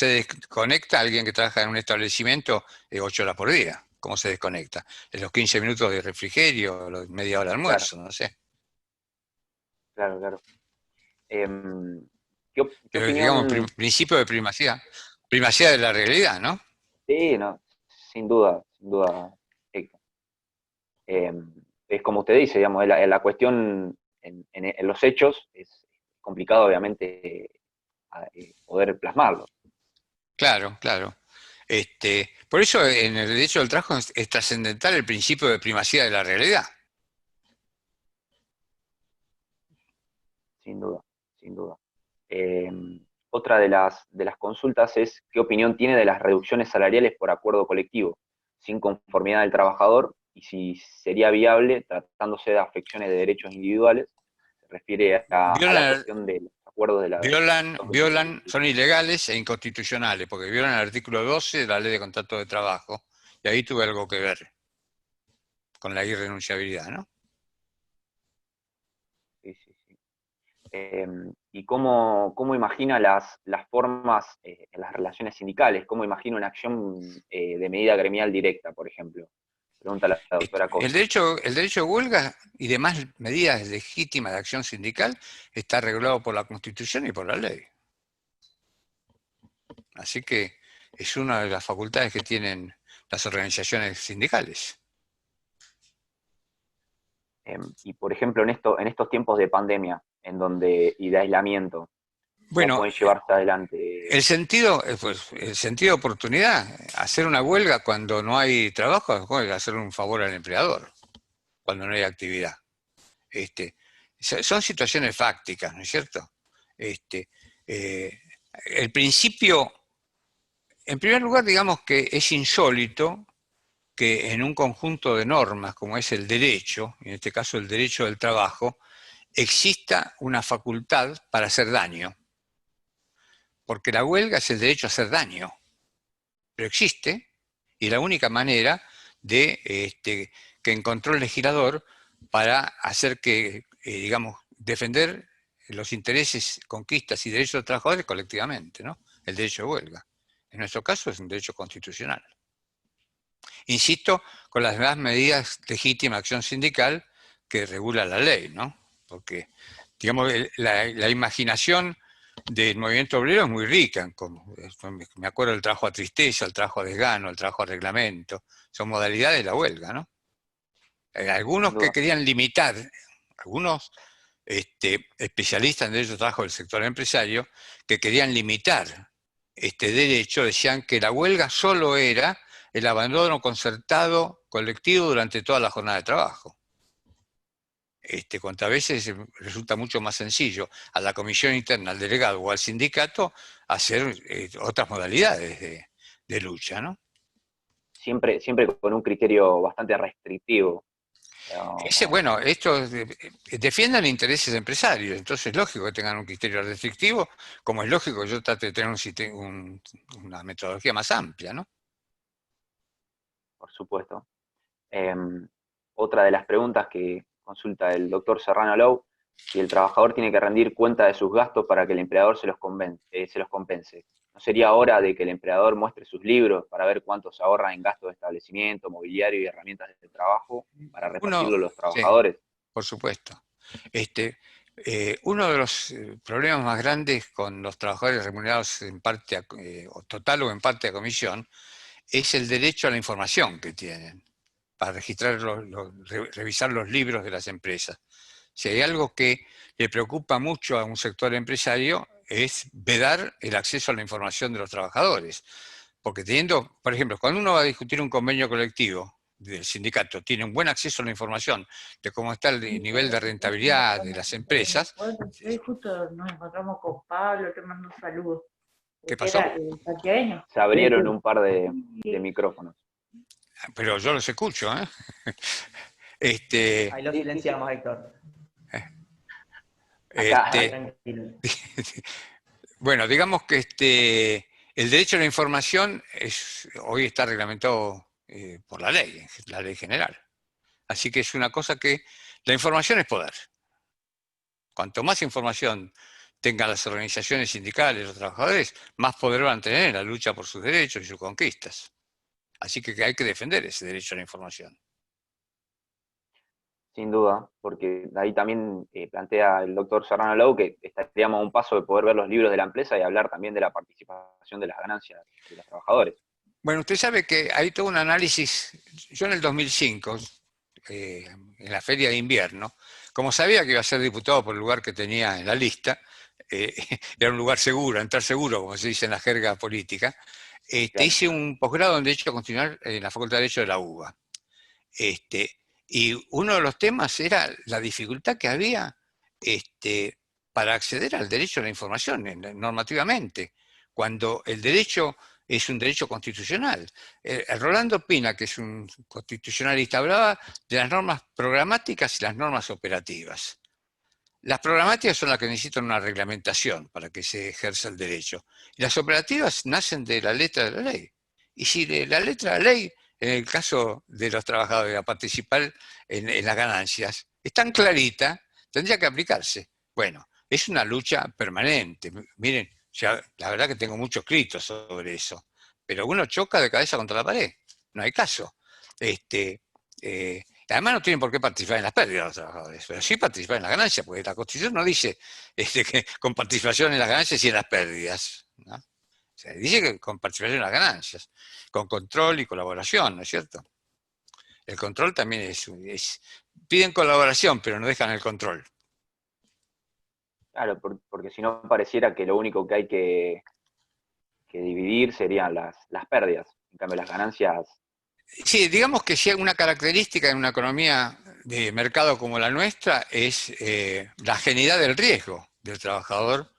desconecta alguien que trabaja en un establecimiento 8 horas por día. ¿Cómo se desconecta? En los 15 minutos de refrigerio, media hora de Claro, almuerzo, no sé. claro, claro. ¿Qué Pero digamos, opinión? principio de primacía de la realidad, ¿no? Sí, no, sin duda, sin duda. Héctor. Es como usted dice, digamos, la cuestión en los hechos es complicado, obviamente, poder plasmarlo. Claro, claro. Por eso en el derecho del trabajo es trascendental el principio de primacía de la realidad. Sin duda, sin duda. Eh, Otra de las consultas es qué opinión tiene de las reducciones salariales por acuerdo colectivo, sin conformidad del trabajador, y si sería viable tratándose de afecciones de derechos individuales. Se refiere a la Violan, cuestión de los acuerdos de la son ilegales e inconstitucionales, porque violan el artículo 12 de la Ley de Contrato de Trabajo, y ahí tuve algo que ver con la irrenunciabilidad, ¿no? Sí, sí, sí. ¿Y cómo imagina las formas en las relaciones sindicales? ¿Cómo imagina una acción de medida gremial directa, por ejemplo? Pregunta la doctora Costa. El derecho de huelga y demás medidas legítimas de acción sindical está regulado por la Constitución y por la ley. Así que es una de las facultades que tienen las organizaciones sindicales. Y por ejemplo, en estos tiempos de pandemia y de aislamiento, ¿cómo Bueno, pueden llevarse adelante? el sentido de oportunidad, hacer una huelga cuando no hay trabajo es hacer un favor al empleador, cuando no hay actividad. Son situaciones fácticas, ¿no es cierto? El principio, en primer lugar, digamos que es insólito que en un conjunto de normas como es el derecho, en este caso el derecho del trabajo, exista una facultad para hacer daño. Porque la huelga es el derecho a hacer daño, pero existe, y la única manera de que encontró el legislador para hacer que, digamos, defender los intereses, conquistas y derechos de los trabajadores colectivamente, ¿no? El derecho de huelga. En nuestro caso es un derecho constitucional. Insisto, con las demás medidas legítimas de acción sindical que regula la ley, ¿no? Porque, digamos, la imaginación del movimiento obrero es muy rica. Me acuerdo del trabajo a tristeza, el trabajo a desgano, el trabajo a reglamento. Son modalidades de la huelga, ¿no? Sin Algunos que duda. querían limitar, algunos especialistas en derecho de trabajo del sector empresario, que querían limitar este derecho, decían que la huelga solo era el abandono concertado colectivo durante toda la jornada de trabajo. Cuantas veces resulta mucho más sencillo a la comisión interna, al delegado o al sindicato hacer otras modalidades de lucha, ¿no? Siempre con un criterio bastante restrictivo. Bueno, estos defiendan intereses empresarios, entonces es lógico que tengan un criterio restrictivo, como es lógico que yo trate de tener una metodología más amplia, ¿no? Por supuesto. Otra de las preguntas que consulta el doctor Serrano Low, si el trabajador tiene que rendir cuenta de sus gastos para que el empleador se los compense. ¿No sería hora de que el empleador muestre sus libros para ver cuánto se ahorra en gastos de establecimiento, mobiliario y herramientas de trabajo para repartirlo a los Sí, trabajadores? por supuesto. Uno de los problemas más grandes con los trabajadores remunerados en parte o total o en parte a comisión es el derecho a la información que tienen para registrar, revisar los libros de las empresas. Si hay algo que le preocupa mucho a un sector empresario es vedar el acceso a la información de los trabajadores. Porque teniendo, por ejemplo, cuando uno va a discutir un convenio colectivo del sindicato, tiene un buen acceso a la información de cómo está el nivel de rentabilidad de las empresas. Hoy justo nos encontramos con Pablo, te mando un saludo. ¿Qué pasó? Era el santiagueño. Se abrieron un par de micrófonos. Pero yo los escucho, ¿eh? Ahí lo silenciamos, Héctor. Tranquilo. Bueno, digamos que el derecho a la información hoy está reglamentado por la ley general. Así que es una cosa que la información es poder. Cuanto más información tengan las organizaciones sindicales, los trabajadores, más poder van a tener en la lucha por sus derechos y sus conquistas. Así que hay que defender ese derecho a la información. Sin duda, porque ahí también plantea el doctor Serrano Lau que estaríamos a un paso de poder ver los libros de la empresa y hablar también de la participación de las ganancias de los trabajadores. Bueno, usted sabe que hay todo un análisis. Yo en el 2005, en la feria de invierno, como sabía que iba a ser diputado por el lugar que tenía en la lista, era un lugar seguro, entrar seguro, como se dice en la jerga política, Claro. hice un posgrado en Derecho Constitucional en la Facultad de Derecho de la UBA. Y uno de los temas era la dificultad que había para acceder al derecho a la información normativamente, cuando el derecho es un derecho constitucional. Rolando Pina, que es un constitucionalista, hablaba de las normas programáticas y las normas operativas. Las programáticas son las que necesitan una reglamentación para que se ejerza el derecho. Y las operativas nacen de la letra de la ley. Y si de la letra de la ley, en el caso de los trabajadores, a participar en las ganancias, es tan clarita, tendría que aplicarse. Bueno, es una lucha permanente. Miren, la verdad que tengo mucho escrito sobre eso, pero uno choca de cabeza contra la pared, no hay caso. Además no tienen por qué participar en las pérdidas los trabajadores, pero sí participar en las ganancias, porque la Constitución no dice que con participación en las ganancias y en las pérdidas, ¿no? O sea, dice que con participación en las ganancias, con control y colaboración, ¿no es cierto? El control también piden colaboración, pero no dejan el control. Claro, porque si no pareciera que lo único que hay que dividir serían las pérdidas. En cambio, las ganancias... Sí, digamos que si hay una característica en una economía de mercado como la nuestra es la ajenidad del riesgo del trabajador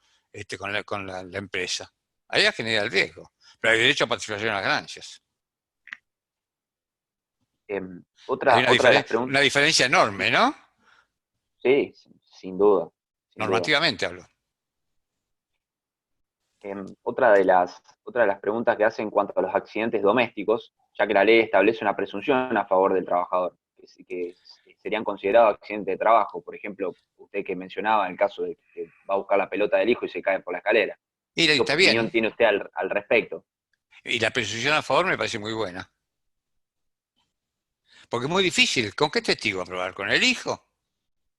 con la empresa. Ahí ajenidad del riesgo, pero hay derecho a participación en las ganancias. Otra de las preguntas... Una diferencia enorme, ¿no? Sí, sin duda. Normativamente hablo. Otra de las preguntas que hace en cuanto a los accidentes domésticos, ya que la ley establece una presunción a favor del trabajador, que serían considerados accidentes de trabajo. Por ejemplo, usted que mencionaba el caso de que va a buscar la pelota del hijo y se cae por la escalera. ¿Qué opinión tiene usted al respecto? Y la presunción a favor me parece muy buena. Porque es muy difícil. ¿Con qué testigo aprobar? ¿Con el hijo?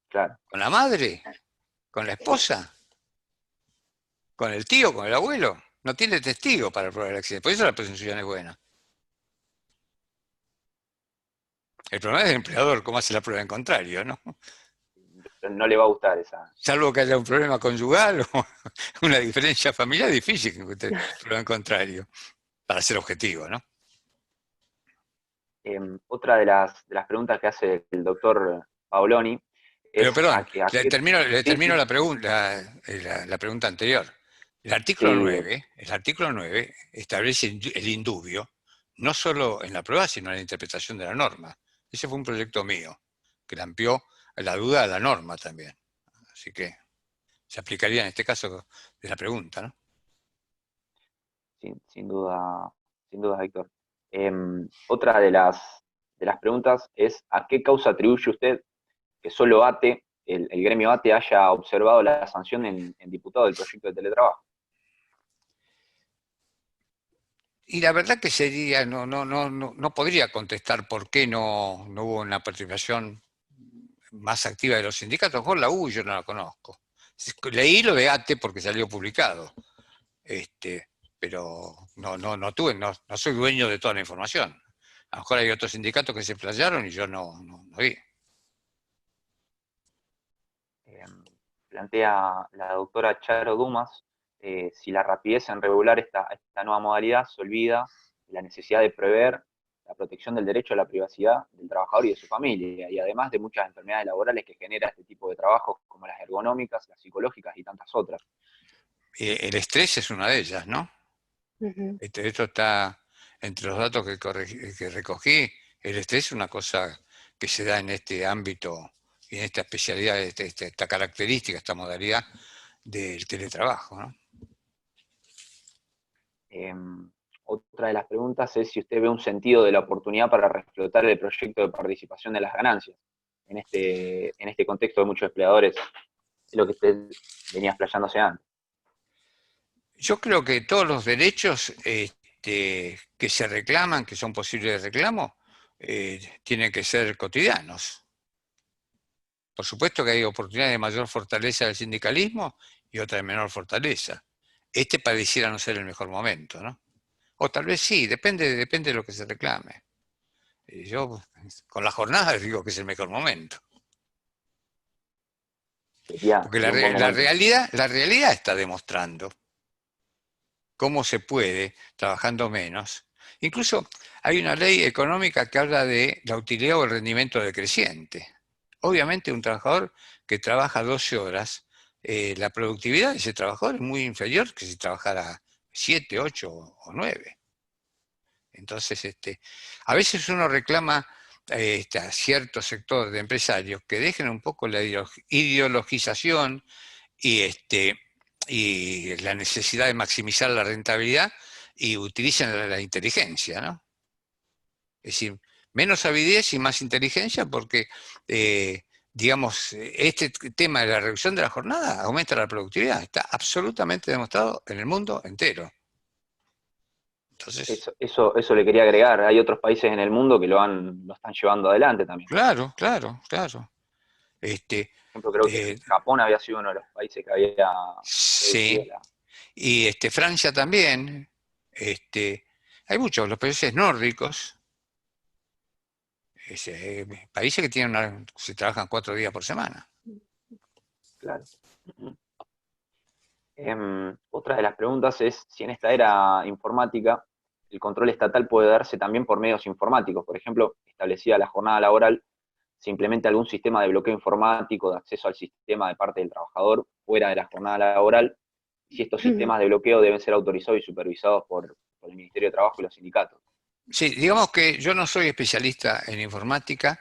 Claro. ¿Con la madre? ¿Con la esposa? ¿Con el tío? ¿Con el abuelo? No tiene testigo para probar el accidente. Por eso la presunción es buena. El problema es el empleador, cómo hace la prueba en contrario, ¿no? No le va a gustar esa. Salvo que haya un problema conyugal o una diferencia familiar, es difícil que encuentre el problema en contrario, para ser objetivo, ¿no? Otra de las preguntas que hace el doctor Paoloni es... Pero perdón, le termino la pregunta anterior. El artículo 9 establece el indubio, no solo en la prueba, sino en la interpretación de la norma. Ese fue un proyecto mío, que le amplió la duda a la norma también. Así que se aplicaría en este caso de la pregunta, ¿no? Sin duda, Héctor. Otra de las preguntas es, ¿a qué causa atribuye usted que solo ATE, el gremio ATE, haya observado la sanción en diputado del proyecto de teletrabajo? Y la verdad que sería, no podría contestar por qué no hubo una participación más activa de los sindicatos. Mejor la U yo no la conozco. Leí lo de ATE porque salió publicado, pero no soy dueño de toda la información. A lo mejor hay otros sindicatos que se playaron y yo no vi. Plantea la doctora Charo Dumas, si la rapidez en regular esta nueva modalidad se olvida de la necesidad de prever la protección del derecho a la privacidad del trabajador y de su familia, y además de muchas enfermedades laborales que genera este tipo de trabajos, como las ergonómicas, las psicológicas y tantas otras. El estrés es una de ellas, ¿no? Esto está entre los datos que recogí. El estrés es una cosa que se da en este ámbito y en esta especialidad, esta característica, esta modalidad del teletrabajo, ¿no? Otra de las preguntas es si usted ve un sentido de la oportunidad para reflotar el proyecto de participación de las ganancias en este contexto de muchos empleadores, lo que usted venía explayándose antes. Yo creo que todos los derechos que se reclaman, que son posibles de reclamo, tienen que ser cotidianos. Por supuesto que hay oportunidades de mayor fortaleza del sindicalismo y otra de menor fortaleza. Pareciera no ser el mejor momento, ¿no? O tal vez sí, depende de lo que se reclame. Yo con la jornada digo que es el mejor momento. Porque la realidad está demostrando cómo se puede, trabajando menos. Incluso hay una ley económica que habla de la utilidad o el rendimiento decreciente. Obviamente un trabajador que trabaja 12 horas, la productividad de ese trabajador es muy inferior que si trabajara 7, 8 o 9. Entonces, a veces uno reclama a cierto sector de empresarios que dejen un poco la ideologización y la necesidad de maximizar la rentabilidad y utilicen la inteligencia, ¿no? Es decir, menos avidez y más inteligencia porque, digamos, este tema de la reducción de la jornada aumenta la productividad. Está absolutamente demostrado en el mundo entero. Entonces, eso le quería agregar. Hay otros países en el mundo que lo están llevando adelante también. Claro. Por ejemplo, creo que Japón había sido uno de los países que había sí, y Francia también. Hay muchos, los países nórdicos, países que se trabajan 4 días por semana. Claro. Otra de las preguntas es si en esta era informática el control estatal puede darse también por medios informáticos. Por ejemplo, establecida la jornada laboral, se implementa algún sistema de bloqueo informático de acceso al sistema de parte del trabajador fuera de la jornada laboral, y si estos sistemas de bloqueo deben ser autorizados y supervisados por el Ministerio de Trabajo y los sindicatos. Sí, digamos que yo no soy especialista en informática,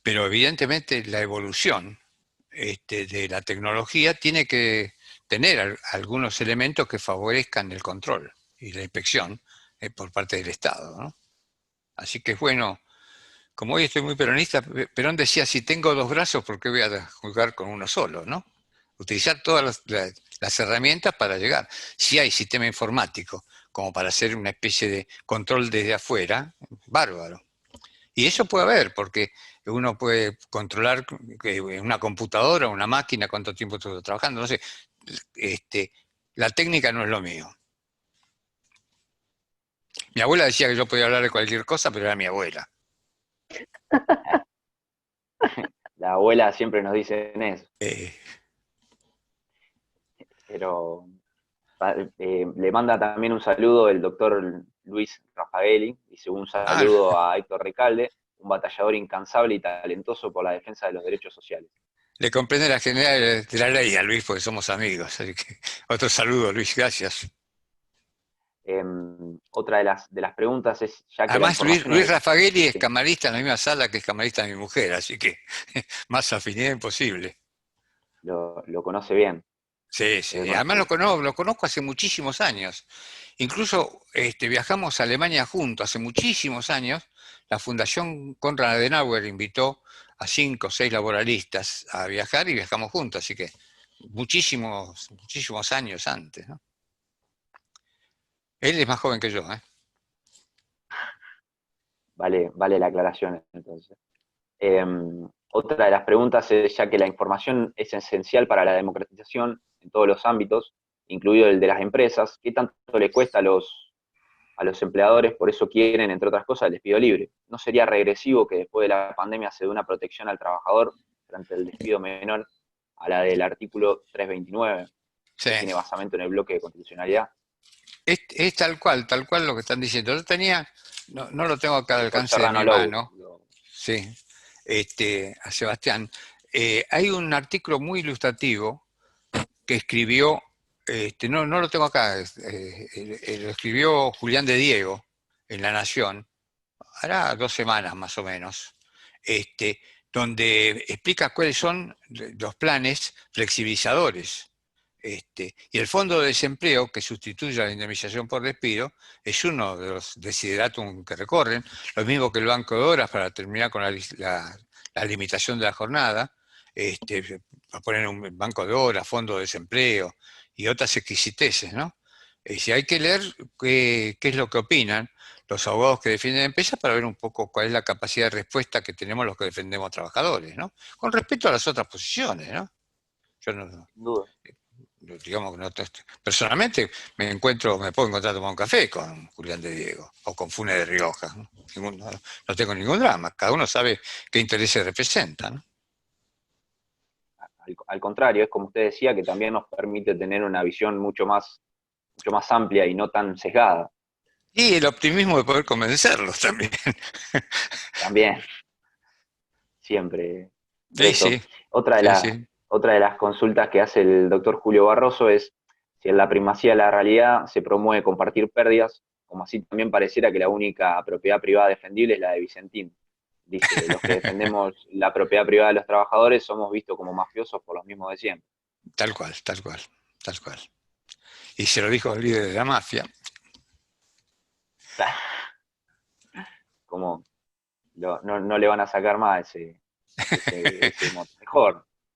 pero evidentemente la evolución de la tecnología tiene que tener algunos elementos que favorezcan el control y la inspección por parte del Estado, ¿no? Así que bueno, como hoy estoy muy peronista, Perón decía, si tengo 2 brazos, ¿por qué voy a jugar con uno solo, no? Utilizar todas las herramientas para llegar. Si hay sistema informático como para hacer una especie de control desde afuera, bárbaro. Y eso puede haber, porque uno puede controlar una computadora, una máquina, cuánto tiempo estuvo trabajando, no sé. La técnica no es lo mío. Mi abuela decía que yo podía hablar de cualquier cosa, pero era mi abuela. La abuela siempre nos dice eso. Pero le manda también un saludo el doctor Luis Rafaeli, dice un saludo a Héctor Recalde, un batallador incansable y talentoso por la defensa de los derechos sociales. Le comprende la general de la ley a Luis porque somos amigos. Así que otro saludo, Luis, gracias. Otra de las preguntas es, ya que además Luis Rafaeli es camarista en la misma sala que es camarista de mi mujer, así que más afinidad imposible. Lo conoce bien. Sí. Además lo conozco hace muchísimos años. Incluso viajamos a Alemania juntos hace muchísimos años. La Fundación Konrad Adenauer invitó a 5 o 6 laboralistas a viajar y viajamos juntos, así que muchísimos años antes, ¿no? Él es más joven que yo, ¿eh? Vale la aclaración, entonces. Otra de las preguntas es, ya que la información es esencial para la democratización en todos los ámbitos, incluido el de las empresas, ¿qué tanto le cuesta a los empleadores? Por eso quieren, entre otras cosas, el despido libre. ¿No sería regresivo que después de la pandemia se dé una protección al trabajador frente al despido menor a la del artículo 329, Sí. que tiene basamento en el bloque de constitucionalidad? Es tal cual lo que están diciendo. Yo tenía, no lo tengo acá al alcance de Serrano mi Low, mano, sí, a Sebastián. Hay un artículo muy ilustrativo que escribió, no lo tengo acá, lo escribió Julián de Diego en La Nación, hará 2 semanas más o menos, donde explica cuáles son los planes flexibilizadores. Y el fondo de desempleo, que sustituye a la indemnización por despido, es uno de los desideratum que recorren, lo mismo que el banco de horas para terminar con la limitación de la jornada, a poner un banco de horas, fondo de desempleo y otras exquisiteces, ¿no? Si hay que leer qué es lo que opinan los abogados que defienden empresas para ver un poco cuál es la capacidad de respuesta que tenemos los que defendemos trabajadores, ¿no? Con respecto a las otras posiciones, ¿no? Yo no, Sin duda. digamos que no, personalmente me puedo encontrar a tomar un café con Julián de Diego o con Funes de Rioja, ¿no? No tengo ningún drama, cada uno sabe qué intereses representa, ¿no? Al contrario, es como usted decía, que también nos permite tener una visión mucho más amplia y no tan sesgada. Y el optimismo de poder convencerlos también. También, siempre. Sí, sí, Otra de las consultas que hace el doctor Julio Barroso es si en la primacía de la realidad se promueve compartir pérdidas, como así también pareciera que la única propiedad privada defendible es la de Vicentín. Dice, los que defendemos la propiedad privada de los trabajadores somos vistos como mafiosos por los mismos de siempre. Tal cual. Y se lo dijo el líder de la mafia. Como no le van a sacar más ese modo.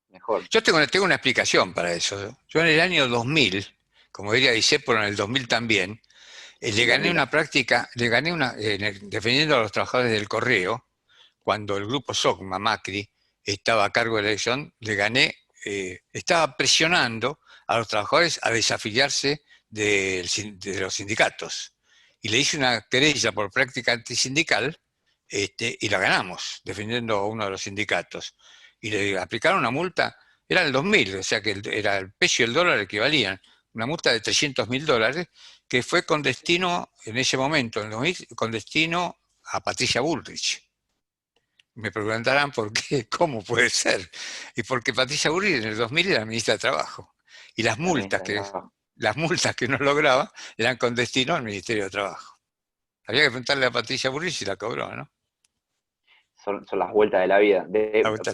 Mejor. Yo tengo una explicación para eso. Yo en el año 2000, como diría Discépolo, en el 2000 también, le gané una práctica, defendiendo a los trabajadores del correo, cuando el grupo SOCMA, Macri, estaba a cargo de la elección, le gané, estaba presionando a los trabajadores a desafiliarse de los sindicatos. Y le hice una querella por práctica antisindical, y la ganamos, defendiendo a uno de los sindicatos. Y le aplicaron una multa, era el 2000, o sea que era el peso y el dólar equivalían, una multa de $300.000, que fue con destino, en ese momento, en el 2000, con destino a Patricia Bullrich. Me preguntarán por qué, cómo puede ser. Y porque Patricia Bullrich en el 2000 era ministra de Trabajo. Y las multas que no lograba eran con destino al Ministerio de Trabajo. Había que preguntarle a Patricia Bullrich si la cobró, ¿no? Son las vueltas de la vida.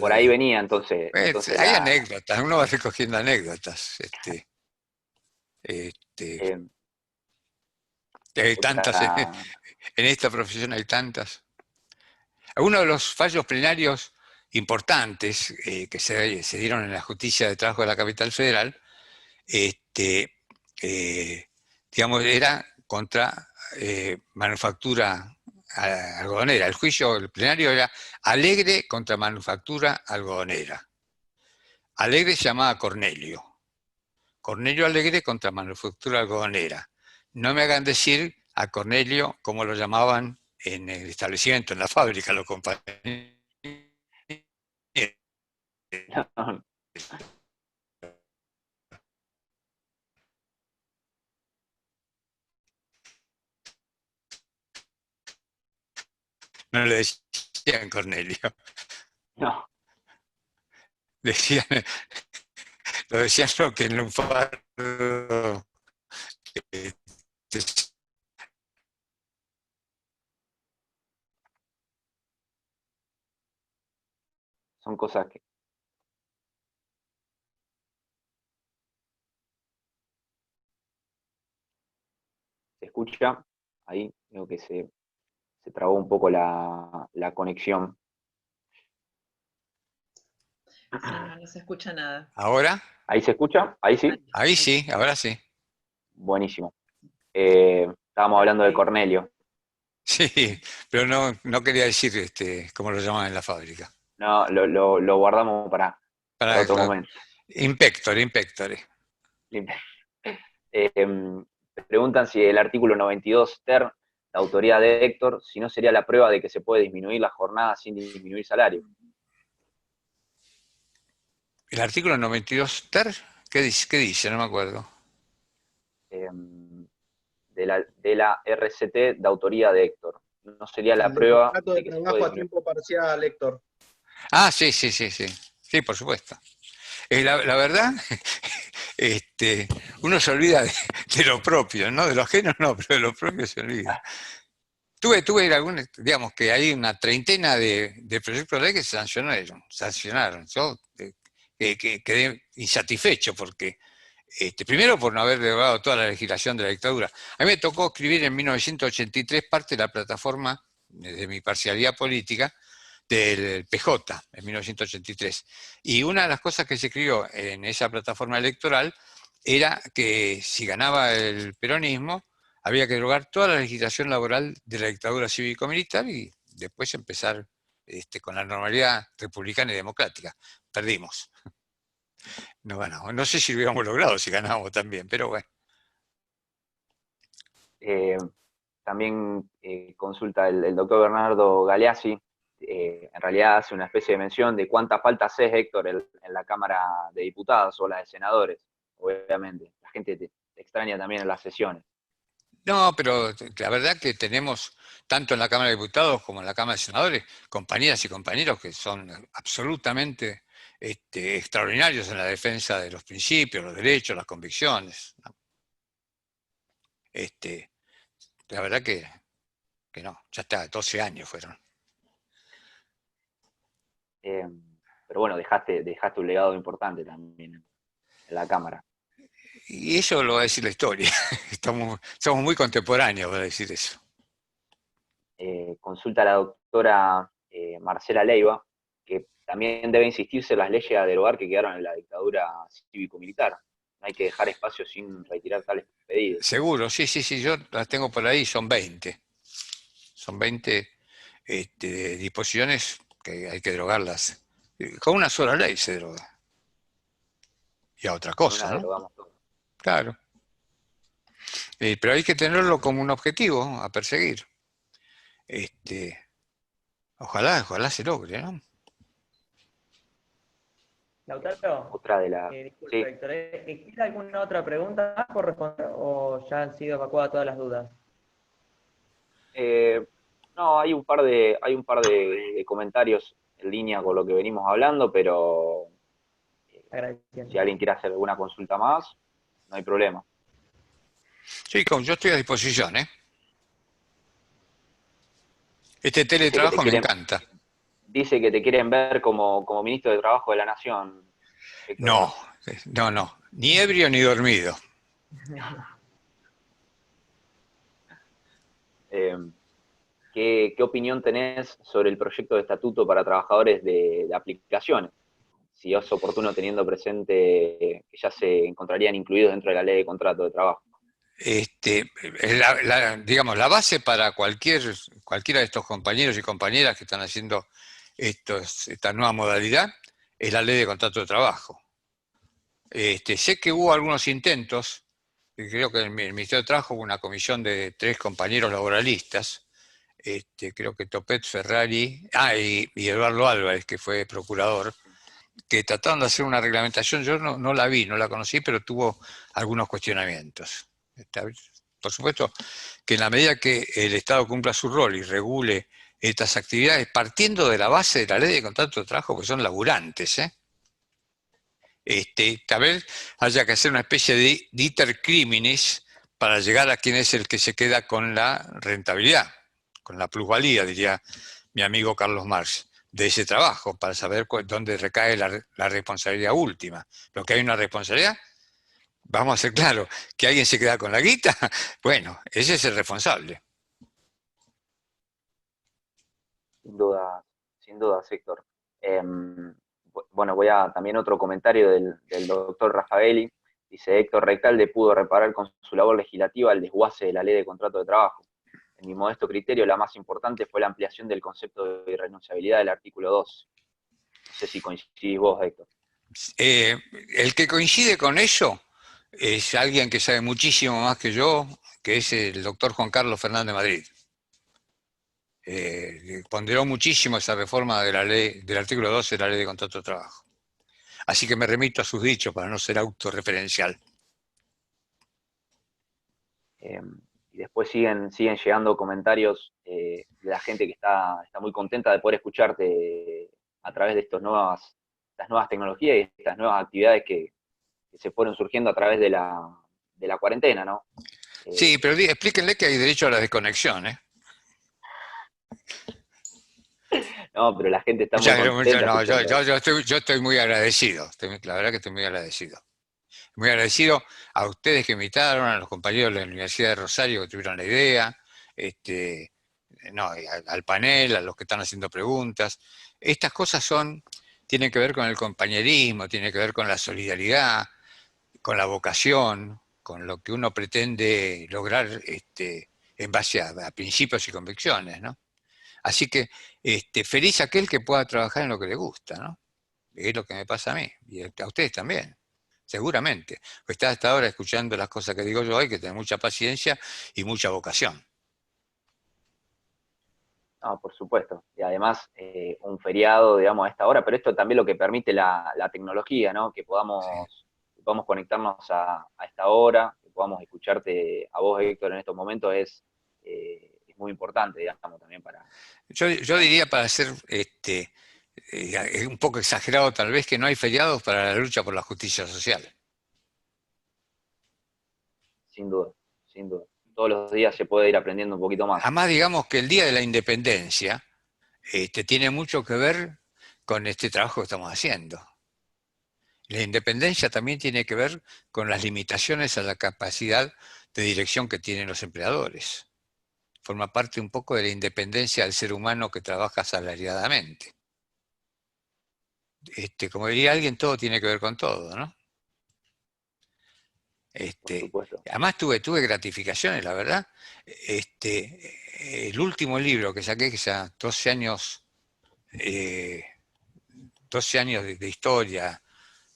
Por ahí venía entonces. Hay anécdotas, uno va recogiendo anécdotas. Hay tantas, en esta profesión hay tantas. Uno de los fallos plenarios importantes que se dieron en la justicia de trabajo de la capital federal, digamos, era contra manufactura algodonera. El juicio, el plenario era Alegre contra manufactura algodonera. Alegre se llamaba Cornelio. Cornelio Alegre contra manufactura algodonera. No me hagan decir a Cornelio como lo llamaban en el establecimiento, en la fábrica, los compañeros. No le decían Cornelio. No. Lo decían lo que en un fardo. Son cosas que... ¿Se escucha? Ahí creo que se trabó un poco la conexión. Sí, no se escucha nada. ¿Ahora? ¿Ahí se escucha? ¿Ahí sí? Ahí sí, ahora sí. Buenísimo. Estábamos hablando de Cornelio. Sí, pero no quería decir cómo lo llamaban en la fábrica. No, lo guardamos para otro momento. Impectore. Preguntan si el artículo 92 ter, la autoría de Héctor, si no sería la prueba de que se puede disminuir la jornada sin disminuir salario. ¿El artículo 92 ter? ¿Qué dice? No me acuerdo. De la RCT de autoría de Héctor. No sería la prueba de que se puede trabajo a tiempo parcial, Héctor. Ah, sí. Sí, por supuesto. La verdad, uno se olvida de lo propio, ¿no? De lo ajeno no, pero de lo propio se olvida. Tuve digamos que hay una treintena de proyectos de ley que se sancionaron. Yo quedé insatisfecho porque, primero por no haber derogado toda la legislación de la dictadura. A mí me tocó escribir en 1983 parte de la plataforma de mi parcialidad política del PJ, en 1983. Y una de las cosas que se escribió en esa plataforma electoral era que si ganaba el peronismo, había que derogar toda la legislación laboral de la dictadura cívico-militar y después empezar con la normalidad republicana y democrática. Perdimos. No ganamos. No sé si lo hubiéramos logrado si ganábamos también, pero bueno. También consulta el doctor Bernardo Galeazzi, en realidad hace una especie de mención de cuántas faltas es Héctor en la Cámara de Diputados o la de Senadores, obviamente. La gente te extraña también en las sesiones. No, pero la verdad que tenemos, tanto en la Cámara de Diputados como en la Cámara de Senadores, compañeras y compañeros que son absolutamente extraordinarios en la defensa de los principios, los derechos, las convicciones. La verdad que no, ya está, 12 años fueron. Pero bueno, dejaste un legado importante también en la Cámara. Y eso lo va a decir la historia. Somos muy contemporáneos para decir eso. Consulta a la doctora Marcela Leiva, que también debe insistirse en las leyes a derogar que quedaron en la dictadura cívico-militar. No hay que dejar espacio sin retirar tales pedidos. Seguro, sí, yo las tengo por ahí, son 20. Son 20 disposiciones que hay que derogarlas. Con una sola ley se droga. Y a otra cosa, ¿no? Claro. Pero hay que tenerlo como un objetivo a perseguir. Ojalá se logre, ¿no? Lautaro, otra de la... disculpe, sí. Héctor, ¿queda alguna otra pregunta más por responder o ya han sido evacuadas todas las dudas? No, hay un par de comentarios en línea con lo que venimos hablando, pero si alguien quiere hacer alguna consulta más, no hay problema. Sí, yo estoy a disposición, ¿eh? Este teletrabajo me encanta. Dice que te quieren ver como ministro de Trabajo de la Nación. No, ni ebrio ni dormido. ¿Qué opinión tenés sobre el proyecto de estatuto para trabajadores de aplicaciones? Si es oportuno teniendo presente que ya se encontrarían incluidos dentro de la ley de contrato de trabajo. Digamos, la base para cualquiera de estos compañeros y compañeras que están haciendo esta nueva modalidad es la ley de contrato de trabajo. Sé que hubo algunos intentos, creo que en el Ministerio de Trabajo hubo una comisión de 3 compañeros laboralistas, creo que Topet, Ferrari, y Eduardo Álvarez, que fue procurador, que trataron de hacer una reglamentación. Yo no la vi, no la conocí, pero tuvo algunos cuestionamientos. Por supuesto que en la medida que el Estado cumpla su rol y regule estas actividades, partiendo de la base de la ley de contrato de trabajo, que son laburantes, tal vez haya que hacer una especie de iter criminis para llegar a quién es el que se queda con la rentabilidad, con la plusvalía, diría mi amigo Carlos Marx, de ese trabajo, para saber dónde recae la responsabilidad última. Lo que hay una responsabilidad, vamos a ser claros, que alguien se queda con la guita, bueno, ese es el responsable. Sin duda, Héctor. Bueno, voy a también otro comentario del doctor Raffaelli. Dice, Héctor Recalde pudo reparar con su labor legislativa el desguace de la ley de contrato de trabajo. En mi modesto criterio, la más importante fue la ampliación del concepto de irrenunciabilidad del artículo 2. No sé si coincidís vos, Héctor. El que coincide con eso es alguien que sabe muchísimo más que yo, que es el doctor Juan Carlos Fernández Madrid. Ponderó muchísimo esa reforma de la ley, del artículo 12 de la Ley de Contrato de Trabajo. Así que me remito a sus dichos para no ser autorreferencial. Y después siguen llegando comentarios de la gente que está muy contenta de poder escucharte a través de estas nuevas tecnologías y estas nuevas actividades que se fueron surgiendo a través de la cuarentena, ¿no? Sí, pero explíquenle que hay derecho a la desconexión, ¿eh? No, pero la gente está muy contenta. No, yo estoy muy agradecido, la verdad que estoy muy agradecido. Muy agradecido a ustedes que invitaron, a los compañeros de la Universidad de Rosario que tuvieron la idea, al panel, a los que están haciendo preguntas. Estas cosas tienen que ver con el compañerismo, tienen que ver con la solidaridad, con la vocación, con lo que uno pretende lograr en base a principios y convicciones, ¿no? Así que feliz aquel que pueda trabajar en lo que le gusta, ¿no? Es lo que me pasa a mí, y a ustedes también, seguramente. Pues está hasta ahora escuchando las cosas que digo yo, hay que tener mucha paciencia y mucha vocación. No, por supuesto. Y además, un feriado, digamos, a esta hora, pero esto también lo que permite la tecnología, ¿no? Que podamos conectarnos a esta hora, que podamos escucharte a vos, Héctor, en estos momentos, es muy importante, digamos, también para... Yo diría, para ser un poco exagerado tal vez, que no hay feriados para la lucha por la justicia social. Sin duda, sin duda. Todos los días se puede ir aprendiendo un poquito más. Además, digamos que el Día de la Independencia tiene mucho que ver con este trabajo que estamos haciendo. La independencia también tiene que ver con las limitaciones a la capacidad de dirección que tienen los empleadores. Forma parte un poco de la independencia del ser humano que trabaja asalariadamente. Como diría alguien, todo tiene que ver con todo, ¿no? Por supuesto. Además tuve gratificaciones, la verdad. El último libro que saqué, que ya 12 años de historia,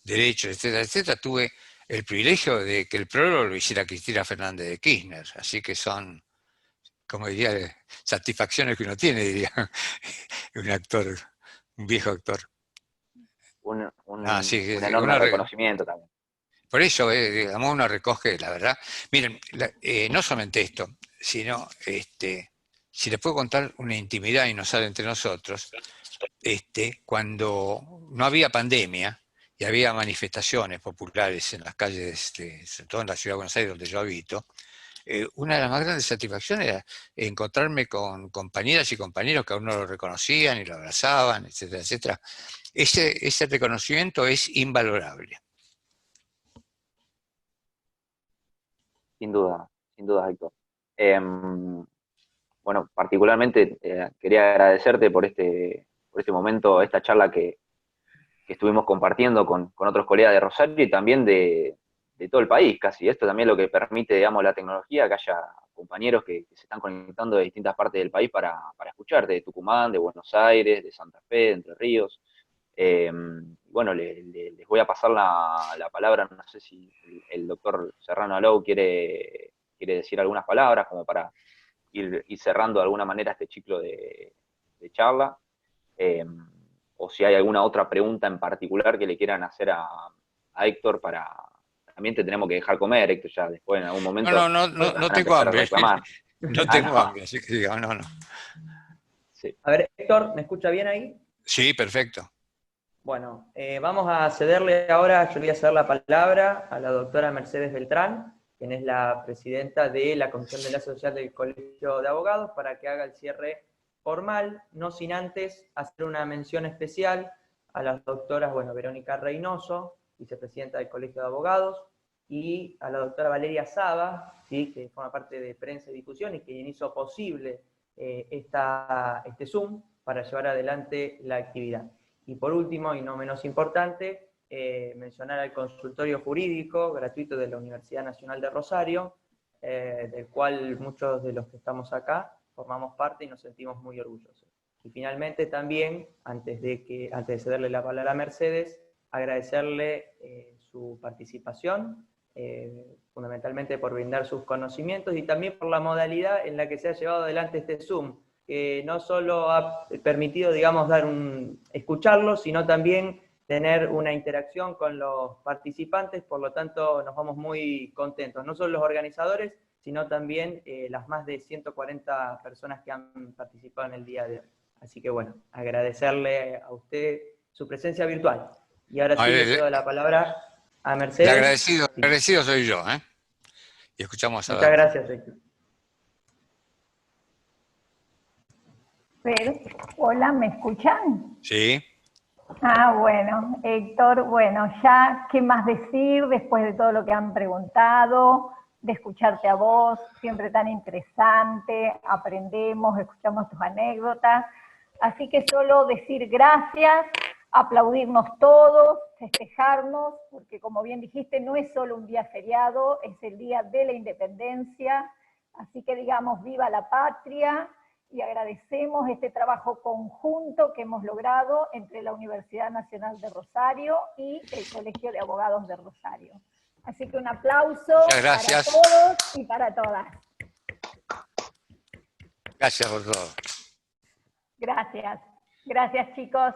derechos, etcétera, etcétera, tuve el privilegio de que el prólogo lo hiciera Cristina Fernández de Kirchner. Así que son, como diría, satisfacciones que uno tiene, diría un actor, un viejo actor. Un enorme reconocimiento también. Por eso, digamos, uno recoge, la verdad. Miren, no solamente esto, sino, si les puedo contar una intimidad y nos sale entre nosotros, cuando no había pandemia y había manifestaciones populares en las calles, sobre todo en la ciudad de Buenos Aires, donde yo habito, una de las más grandes satisfacciones era encontrarme con compañeras y compañeros que aún no lo reconocían y lo abrazaban, etcétera, etcétera. Ese reconocimiento es invalorable. Sin duda, Héctor. Bueno, particularmente quería agradecerte por este momento, esta charla que estuvimos compartiendo con otros colegas de Rosario y también de todo el país casi. Esto también es lo que permite, digamos, la tecnología, que haya compañeros que se están conectando de distintas partes del país para escucharte, de Tucumán, de Buenos Aires, de Santa Fe, de Entre Ríos. Bueno, les voy a pasar la palabra, no sé si el doctor Serrano Alou quiere decir algunas palabras como para ir cerrando de alguna manera este ciclo de charla, o si hay alguna otra pregunta en particular que le quieran hacer a Héctor También te tenemos que dejar comer, Héctor, ya después en algún momento. No tengo hambre. No tengo hambre, así que digo, no. Sí. A ver, Héctor, ¿me escucha bien ahí? Sí, perfecto. Bueno, vamos a cederle ahora, yo le voy a ceder la palabra a la doctora Mercedes Beltrán, quien es la presidenta de la Comisión de Enlace Social del Colegio de Abogados, para que haga el cierre formal, no sin antes hacer una mención especial a las doctoras, Verónica Reynoso, vicepresidenta del Colegio de Abogados, y a la doctora Valeria Saba, ¿sí?, que forma parte de Prensa y Difusión y quien hizo posible este Zoom para llevar adelante la actividad. Y por último, y no menos importante, mencionar al consultorio jurídico gratuito de la Universidad Nacional de Rosario, del cual muchos de los que estamos acá formamos parte y nos sentimos muy orgullosos. Y finalmente también, antes de cederle la palabra a Mercedes, agradecerle su participación, fundamentalmente por brindar sus conocimientos y también por la modalidad en la que se ha llevado adelante este Zoom, que no solo ha permitido, digamos, escucharlo, sino también tener una interacción con los participantes, por lo tanto nos vamos muy contentos, no solo los organizadores, sino también las más de 140 personas que han participado en el día de hoy. Así que bueno, agradecerle a usted su presencia virtual. Y ahora sí le cedo la palabra a Mercedes. El agradecido soy yo, ¿eh? Y escuchamos a Muchas gracias, Héctor. Hola, ¿me escuchan? Sí. Bueno, Héctor, bueno, ya, ¿qué más decir después de todo lo que han preguntado? De escucharte a vos, siempre tan interesante, aprendemos, escuchamos tus anécdotas. Así que solo decir gracias, aplaudirnos todos, festejarnos, porque como bien dijiste, no es solo un día feriado, es el día de la independencia. Así que digamos, viva la patria, y agradecemos este trabajo conjunto que hemos logrado entre la Universidad Nacional de Rosario y el Colegio de Abogados de Rosario. Así que un aplauso para todos y para todas. Gracias por todo. Gracias. Gracias, chicos.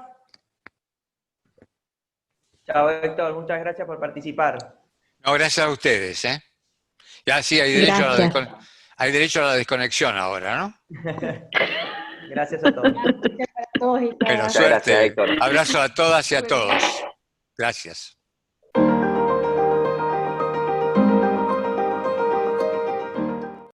Chao, Héctor. Muchas gracias por participar. No, gracias a ustedes, ¿eh? Ya sí, hay derecho a la desconexión ahora, ¿no? Gracias a todos. Gracias para todos y todas. Pero suerte. Gracias, Héctor. Abrazo a todas y a todos. Gracias.